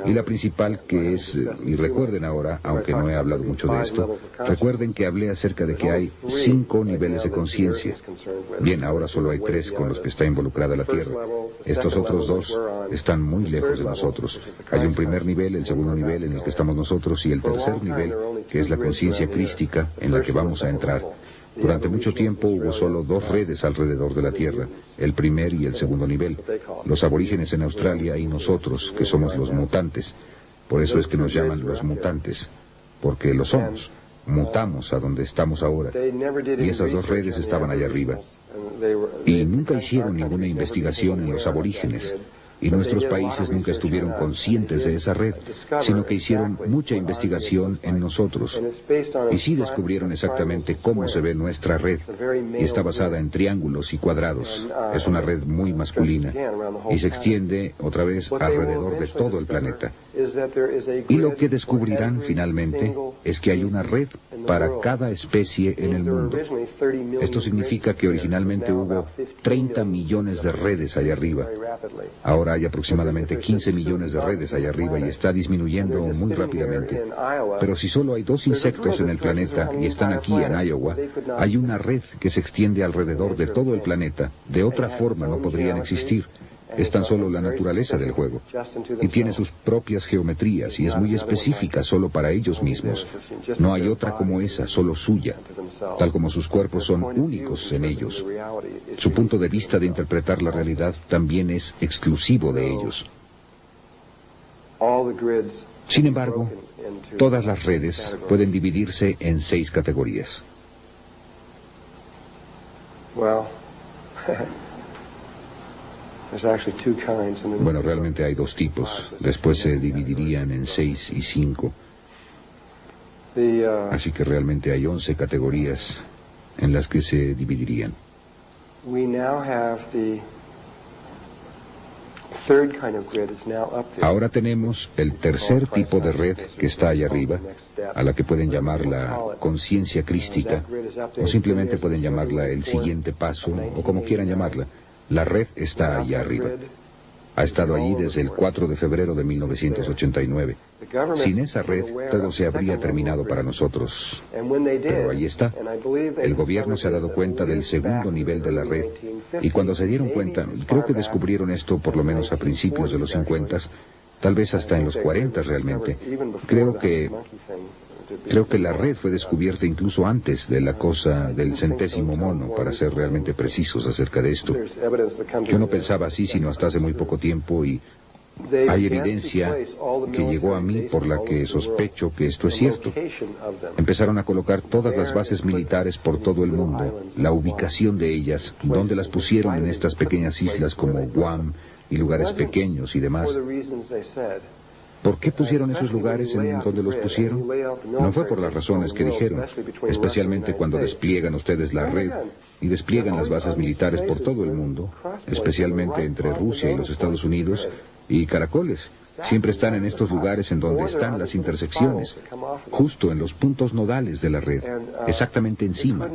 Y la principal que es, y recuerden ahora, aunque no he hablado mucho de esto, recuerden que hablé acerca de que hay 5 niveles de conciencia. Bien, ahora solo hay 3 con los que está involucrada la Tierra. Estos otros 2 están muy lejos de nosotros. Hay un primer nivel, el segundo nivel en el que estamos nosotros y el tercer nivel, que es la conciencia crística en la que vamos a entrar. Durante mucho tiempo hubo solo 2 redes alrededor de la Tierra, el primer y el segundo nivel, los aborígenes en Australia y nosotros, que somos los mutantes. Por eso es que nos llaman los mutantes, porque lo somos. Mutamos a donde estamos ahora, y esas 2 redes estaban allá arriba. Y nunca hicieron ninguna investigación en los aborígenes. y nuestros países nunca estuvieron conscientes de esa red, sino que hicieron mucha investigación en nosotros. Y sí descubrieron exactamente cómo se ve nuestra red, y está basada en triángulos y cuadrados. Es una red muy masculina, y se extiende otra vez alrededor de todo el planeta. Y lo que descubrirán finalmente es que hay una red para cada especie en el mundo. Esto significa que originalmente hubo 30 millones de redes allá arriba. Ahora hay aproximadamente 15 millones de redes allá arriba y está disminuyendo muy rápidamente. Pero si solo hay 2 insectos en el planeta y están aquí en Iowa, hay una red que se extiende alrededor de todo el planeta. De otra forma no podrían existir. Es tan solo la naturaleza del juego. Y tiene sus propias geometrías y es muy específica solo para ellos mismos. No hay otra como esa, solo suya. Tal como sus cuerpos son únicos en ellos. Su punto de vista de interpretar la realidad también es exclusivo de ellos. Sin embargo, todas las redes pueden dividirse en 6 categorías. Bueno, realmente hay 2 tipos. Después se dividirían en 6 y 5. Así que realmente hay 11 categorías en las que se dividirían. Ahora tenemos el tercer tipo de red que está allá arriba, a la que pueden llamarla conciencia crística, o simplemente pueden llamarla el siguiente paso, o como quieran llamarla. La red está allá arriba. Ha estado allí desde el 4 de febrero de 1989. Sin esa red, todo se habría terminado para nosotros. Pero ahí está. El gobierno se ha dado cuenta del segundo nivel de la red. Y cuando se dieron cuenta, creo que descubrieron esto por lo menos a principios de los 50, tal vez hasta en los 40 realmente. Creo que la red fue descubierta incluso antes de la cosa del 100º mono, para ser realmente precisos acerca de esto. Yo no pensaba así sino hasta hace muy poco tiempo, y hay evidencia que llegó a mí por la que sospecho que esto es cierto. Empezaron a colocar todas las bases militares por todo el mundo, la ubicación de ellas, dónde las pusieron en estas pequeñas islas como Guam y lugares pequeños y demás. ¿Por qué pusieron esos lugares en donde los pusieron? No fue por las razones que dijeron, especialmente cuando despliegan ustedes la red y despliegan las bases militares por todo el mundo, especialmente entre Rusia y los Estados Unidos, y caracoles. Siempre están en estos lugares en donde están las intersecciones, justo en los puntos nodales de la red, exactamente encima.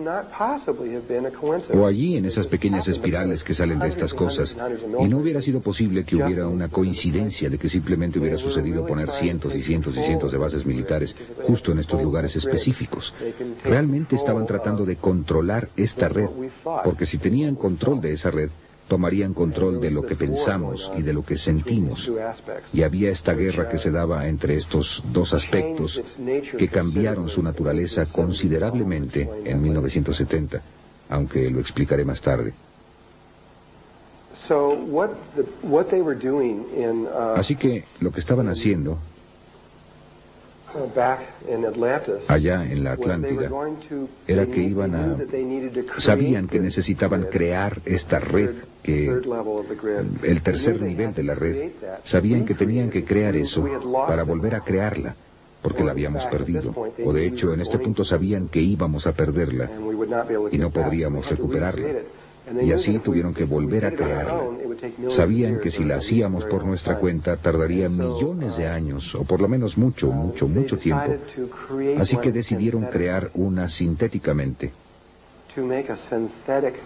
O allí en esas pequeñas espirales que salen de estas cosas. Y no hubiera sido posible que hubiera una coincidencia de que simplemente hubiera sucedido poner cientos y cientos y cientos de bases militares justo en estos lugares específicos. Realmente estaban tratando de controlar esta red, porque si tenían control de esa red, tomarían control de lo que pensamos y de lo que sentimos. Y había esta guerra que se daba entre estos 2 aspectos que cambiaron su naturaleza considerablemente en 1970, aunque lo explicaré más tarde. Así que lo que estaban haciendo allá en la Atlántida era que sabían que necesitaban crear esta red, el tercer nivel de la red. Sabían que tenían que crear eso para volver a crearla, porque la habíamos perdido, o de hecho en este punto sabían que íbamos a perderla y no podríamos recuperarla. Y así tuvieron que volver a crearla. Sabían que si la hacíamos por nuestra cuenta tardaría millones de años, o por lo menos mucho tiempo. Así que decidieron crear una sintéticamente.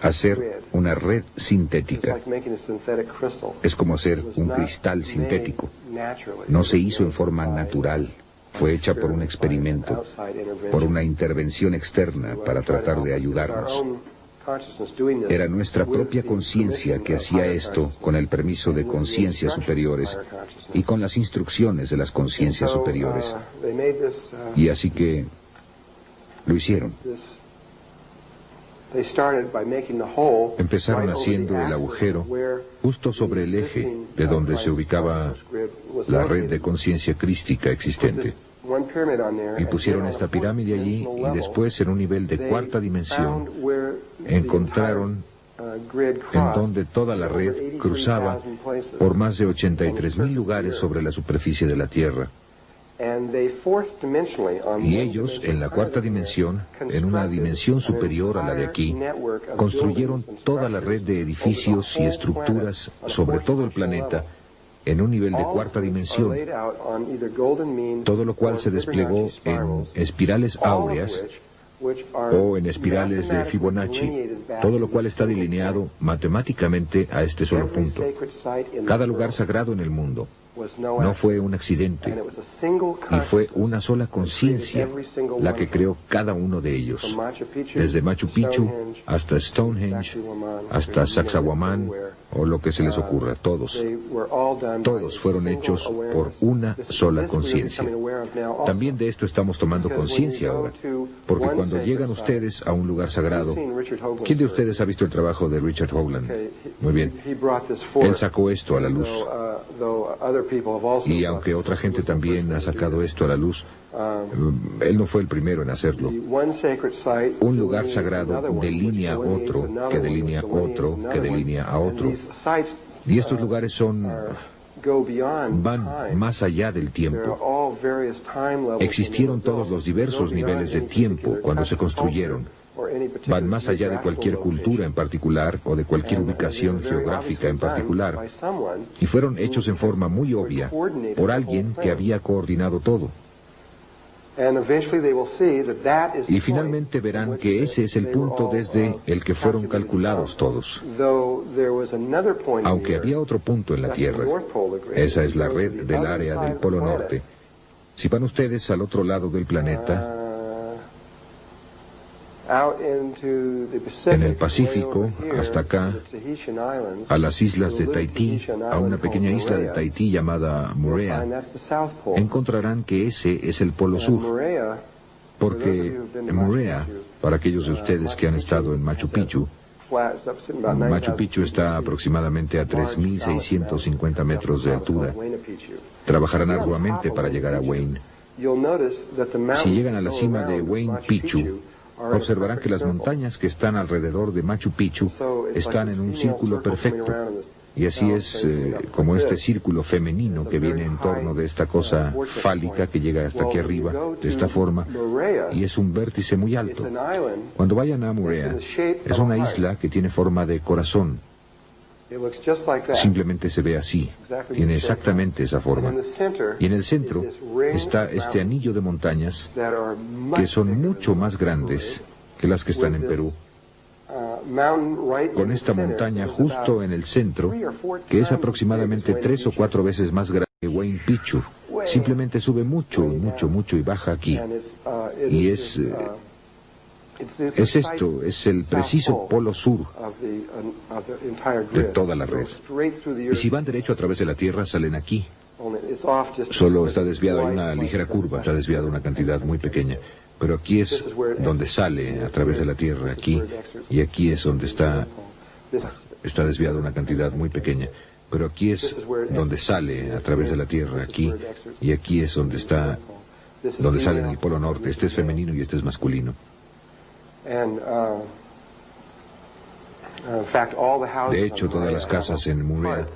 Hacer una red sintética. Es como hacer un cristal sintético. No se hizo en forma natural. Fue hecha por un experimento, por una intervención externa para tratar de ayudarnos. Era nuestra propia conciencia que hacía esto con el permiso de conciencias superiores y con las instrucciones de las conciencias superiores. Y así que lo hicieron. Empezaron haciendo el agujero justo sobre el eje de donde se ubicaba la red de conciencia crística existente. Y pusieron esta pirámide allí, y después en un nivel de 4ª dimensión encontraron en donde toda la red cruzaba por más de 83.000 lugares sobre la superficie de la Tierra. Y ellos, en la cuarta dimensión, en una dimensión superior a la de aquí, construyeron toda la red de edificios y estructuras sobre todo el planeta en un nivel de cuarta dimensión, todo lo cual se desplegó en espirales áureas o en espirales de Fibonacci, todo lo cual está delineado matemáticamente a este solo punto. Cada lugar sagrado en el mundo no fue un accidente, y fue una sola conciencia la que creó cada uno de ellos, desde Machu Picchu hasta Stonehenge, hasta Sacsayhuamán, o lo que se les ocurra, todos fueron hechos por una sola conciencia. También de esto estamos tomando conciencia ahora, porque cuando llegan ustedes a un lugar sagrado, ¿quién de ustedes ha visto el trabajo de Richard Howland? Muy bien, él sacó esto a la luz, y aunque otra gente también ha sacado esto a la luz, él no fue el primero en hacerlo. Un lugar sagrado delinea a otro, que delinea a otro, que delinea a otro. Y estos lugares van más allá del tiempo. Existieron todos los diversos niveles de tiempo cuando se construyeron. Van más allá de cualquier cultura en particular o de cualquier ubicación geográfica en particular. Y fueron hechos en forma muy obvia por alguien que había coordinado todo. Y finalmente verán que ese es el punto desde el que fueron calculados todos. Aunque había otro punto en la Tierra, esa es la red del área del Polo Norte. Si van ustedes al otro lado del planeta, en el Pacífico, hasta acá, a las islas de Tahití, a una pequeña isla de Tahití llamada Moorea, encontrarán que ese es el Polo Sur, porque Moorea, para aquellos de ustedes que han estado en Machu Picchu, Machu Picchu está aproximadamente a 3.650 metros de altura. Trabajarán arduamente para llegar a Huayna. Si llegan a la cima de Huayna Picchu, observarán que las montañas que están alrededor de Machu Picchu están en un círculo perfecto. Y así es como este círculo femenino que viene en torno de esta cosa fálica que llega hasta aquí arriba, de esta forma, y es un vértice muy alto. Cuando vayan a Moorea, es una isla que tiene forma de corazón. Simplemente se ve así, tiene exactamente esa forma. Y en el centro está este anillo de montañas que son mucho más grandes que las que están en Perú. Con esta montaña justo en el centro, que es aproximadamente 3 o 4 veces más grande que Huayna Picchu, simplemente sube mucho, mucho, mucho y baja aquí. Y es esto, es el preciso polo sur de toda la red. Y si van derecho a través de la Tierra, salen aquí. Solo está desviado, hay una ligera curva, está desviado una cantidad muy pequeña. Pero aquí es donde sale a través de la Tierra, aquí. Y aquí es donde está desviado una cantidad muy pequeña. Pero aquí es donde sale a través de la Tierra, aquí. Y aquí es donde sale en el Polo Norte. Este es femenino y este es masculino. De hecho, todas las casas en Moorea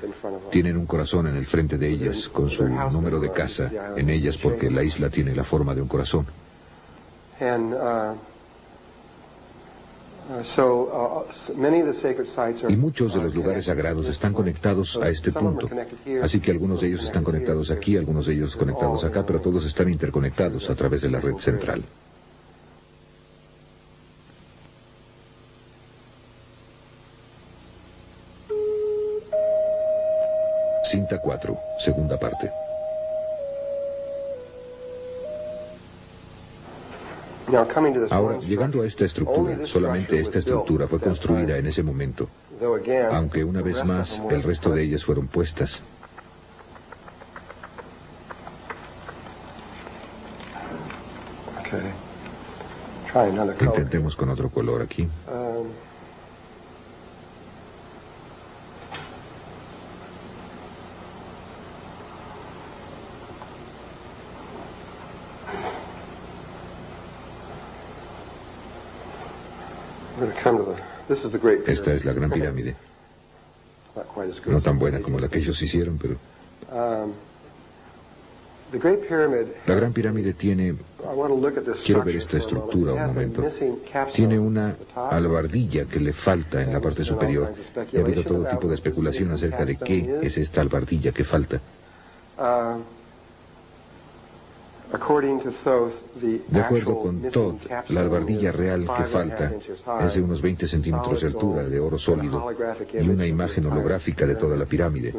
tienen un corazón en el frente de ellas, con su número de casa en ellas, porque la isla tiene la forma de un corazón. Y muchos de los lugares sagrados están conectados a este punto. Así que algunos de ellos están conectados aquí, algunos de ellos conectados acá, pero todos están interconectados a través de la red central. Cinta 4, segunda parte. Ahora, llegando a esta estructura, solamente esta estructura fue construida en ese momento, aunque una vez más el resto de ellas fueron puestas. Intentemos con otro color aquí. Esta es la Gran Pirámide. No tan buena como la que ellos hicieron, pero... La Gran Pirámide tiene... Quiero ver esta estructura un momento. Tiene una albardilla que le falta en la parte superior. Y ha habido todo tipo de especulación acerca de qué es esta albardilla que falta. De acuerdo con Todd, la albardilla real que falta es de unos 20 centímetros de altura, de oro sólido, y una imagen holográfica de toda la pirámide.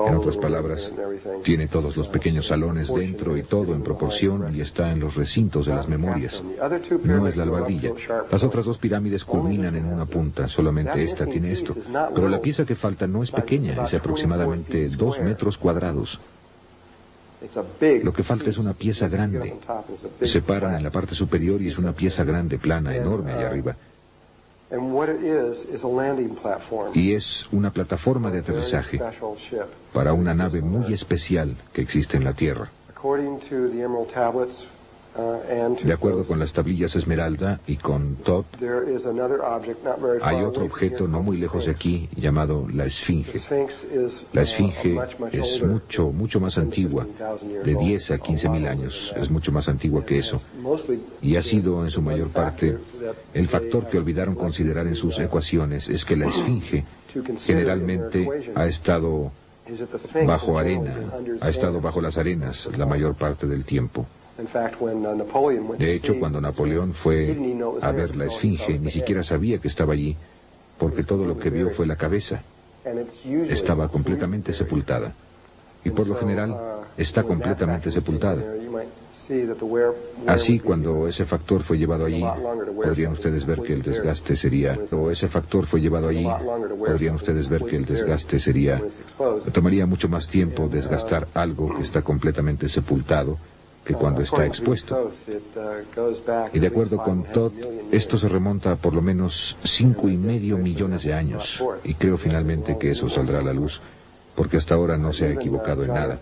En otras palabras, tiene todos los pequeños salones dentro y todo en proporción y está en los recintos de las memorias. No es la albardilla. Las otras dos pirámides culminan en una punta, solamente esta tiene esto. Pero la pieza que falta no es pequeña, es de aproximadamente 2 metros cuadrados. Lo que falta es una pieza grande. Se paran en la parte superior y es una pieza grande, plana, enorme allá arriba. Y es una plataforma de aterrizaje para una nave muy especial que existe en la Tierra. De acuerdo con las tablillas Esmeralda y con Todd, hay otro objeto no muy lejos de aquí llamado la Esfinge. La Esfinge es mucho más antigua, de 10 a 15.000 años, es mucho más antigua que eso. Y ha sido en su mayor parte, el factor que olvidaron considerar en sus ecuaciones es que la Esfinge generalmente ha estado bajo arena, ha estado bajo las arenas la mayor parte del tiempo. De hecho, cuando Napoleón fue a ver la Esfinge, ni siquiera sabía que estaba allí, porque todo lo que vio fue la cabeza. Estaba completamente sepultada. Y por lo general, está completamente sepultada. Así, cuando ese factor fue llevado allí, podrían ustedes ver que el desgaste sería... Tomaría mucho más tiempo desgastar algo que está completamente sepultado que cuando está expuesto. Y de acuerdo con Todd, esto se remonta a por lo menos 5,5 millones de años. Y creo finalmente que eso saldrá a la luz, porque hasta ahora no se ha equivocado en nada.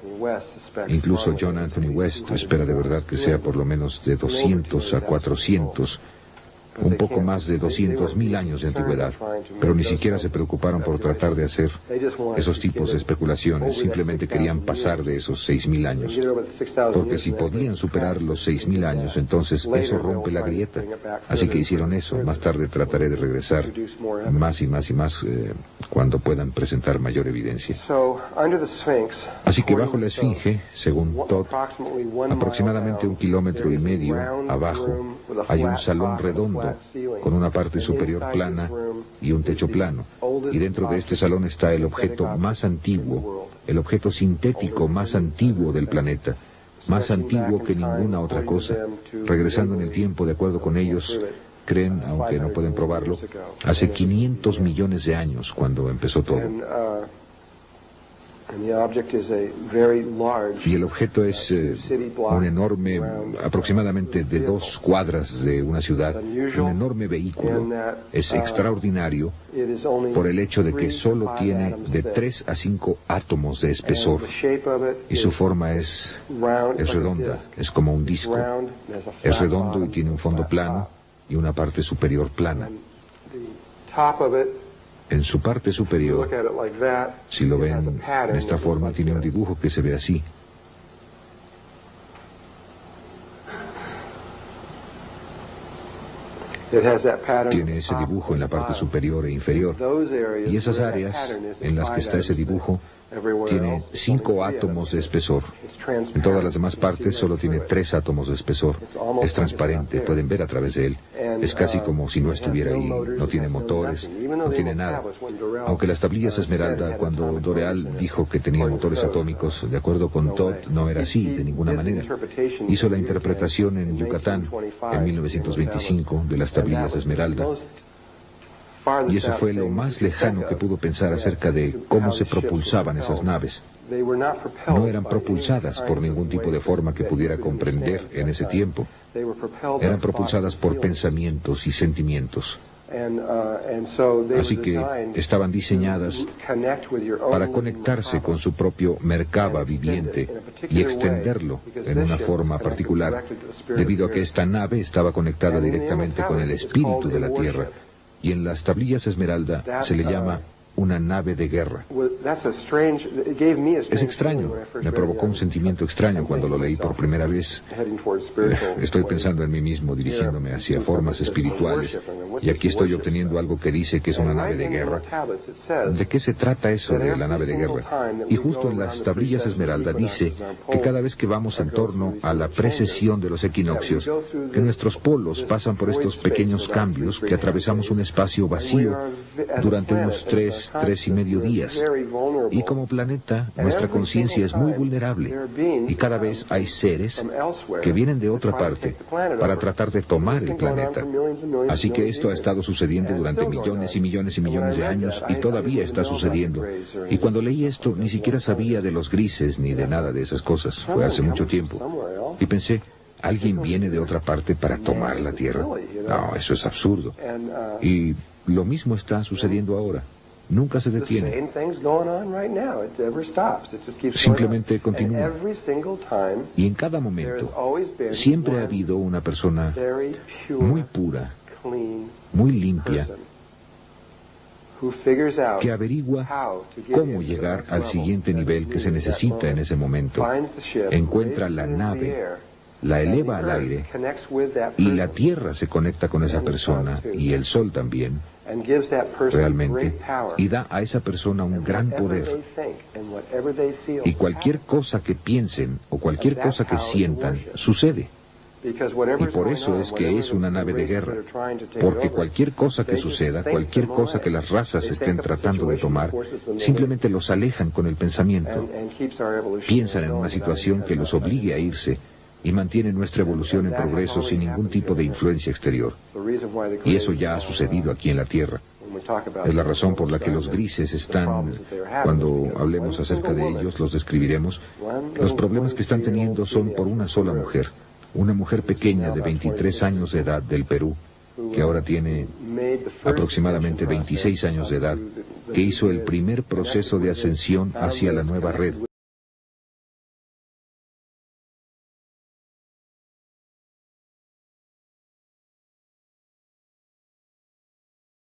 Incluso John Anthony West espera de verdad que sea por lo menos de 200 a 400, un poco más de 200.000 años de antigüedad, pero ni siquiera se preocuparon por tratar de hacer esos tipos de especulaciones, simplemente querían pasar de esos 6.000 años, porque si podían superar los 6.000 años, entonces eso rompe la grieta. Así que hicieron eso. Más tarde trataré de regresar más y más cuando puedan presentar mayor evidencia. Así que bajo la Esfinge, según Todd, aproximadamente 1,5 kilómetros abajo, hay un salón redondo con una parte superior plana y un techo plano. Y dentro de este salón está el objeto más antiguo, el objeto sintético más antiguo del planeta, más antiguo que ninguna otra cosa. Regresando en el tiempo, de acuerdo con ellos, creen, aunque no pueden probarlo, hace 500 millones de años cuando empezó todo. Y el objeto es un enorme, aproximadamente de 2 cuadras de una ciudad, un enorme vehículo. Es extraordinario por el hecho de que solo tiene de 3 a 5 átomos de espesor. Y su forma es redonda, es como un disco. Es redondo y tiene un fondo plano y una parte superior plana. En su parte superior, si lo ven en esta forma, tiene un dibujo que se ve así. Tiene ese dibujo en la parte superior e inferior. Y esas áreas en las que está ese dibujo tiene 5 átomos de espesor. En todas las demás partes solo tiene 3 átomos de espesor. Es transparente, pueden ver a través de él. Es casi como si no estuviera ahí. No tiene motores, no tiene nada. Aunque las tablillas Esmeralda, cuando Doreal dijo que tenía motores atómicos, de acuerdo con Todd, no era así, de ninguna manera. Hizo la interpretación en Yucatán, en 1925, de las tablillas Esmeralda. Y eso fue lo más lejano que pudo pensar acerca de cómo se propulsaban esas naves. No eran propulsadas por ningún tipo de forma que pudiera comprender en ese tiempo. Eran propulsadas por pensamientos y sentimientos. Así que estaban diseñadas para conectarse con su propio Merkaba viviente y extenderlo en una forma particular, debido a que esta nave estaba conectada directamente con el espíritu de la Tierra. Y en las tablillas esmeralda se le llama una nave de guerra. Es extraño, me provocó un sentimiento extraño cuando lo leí por primera vez. Estoy pensando en mí mismo, dirigiéndome hacia formas espirituales, y aquí estoy obteniendo algo que dice que es una nave de guerra. ¿De qué se trata eso de la nave de guerra? Y justo en las tablillas esmeralda dice que cada vez que vamos en torno a la precesión de los equinoccios, que nuestros polos pasan por estos pequeños cambios, que atravesamos un espacio vacío durante unos 3.5 días. Y como planeta, nuestra conciencia es muy vulnerable. Y cada vez hay seres que vienen de otra parte para tratar de tomar el planeta. Así que esto ha estado sucediendo durante millones y millones y millones de años y todavía está sucediendo. Y cuando leí esto, ni siquiera sabía de los grises ni de nada de esas cosas. Fue hace mucho tiempo. Y pensé, ¿alguien viene de otra parte para tomar la Tierra? No, eso es absurdo. Y lo mismo está sucediendo ahora. Nunca se detiene. Simplemente continúa. Y en cada momento siempre ha habido una persona muy pura, muy limpia, que averigua cómo llegar al siguiente nivel que se necesita en ese momento. Encuentra la nave, la eleva al aire, y la Tierra se conecta con esa persona, y el Sol también, realmente, y da a esa persona un gran poder. Y cualquier cosa que piensen o cualquier cosa que sientan, sucede. Y por eso es que es una nave de guerra, porque cualquier cosa que suceda, cualquier cosa que las razas estén tratando de tomar, simplemente los alejan con el pensamiento. Piensan en una situación que los obligue a irse y mantienen nuestra evolución en progreso sin ningún tipo de influencia exterior. Y eso ya ha sucedido aquí en la Tierra. Es la razón por la que los grises están, cuando hablemos acerca de ellos, los describiremos. Los problemas que están teniendo son por una sola mujer, una mujer pequeña de 23 años de edad del Perú, que ahora tiene aproximadamente 26 años de edad, que hizo el primer proceso de ascensión hacia la nueva red.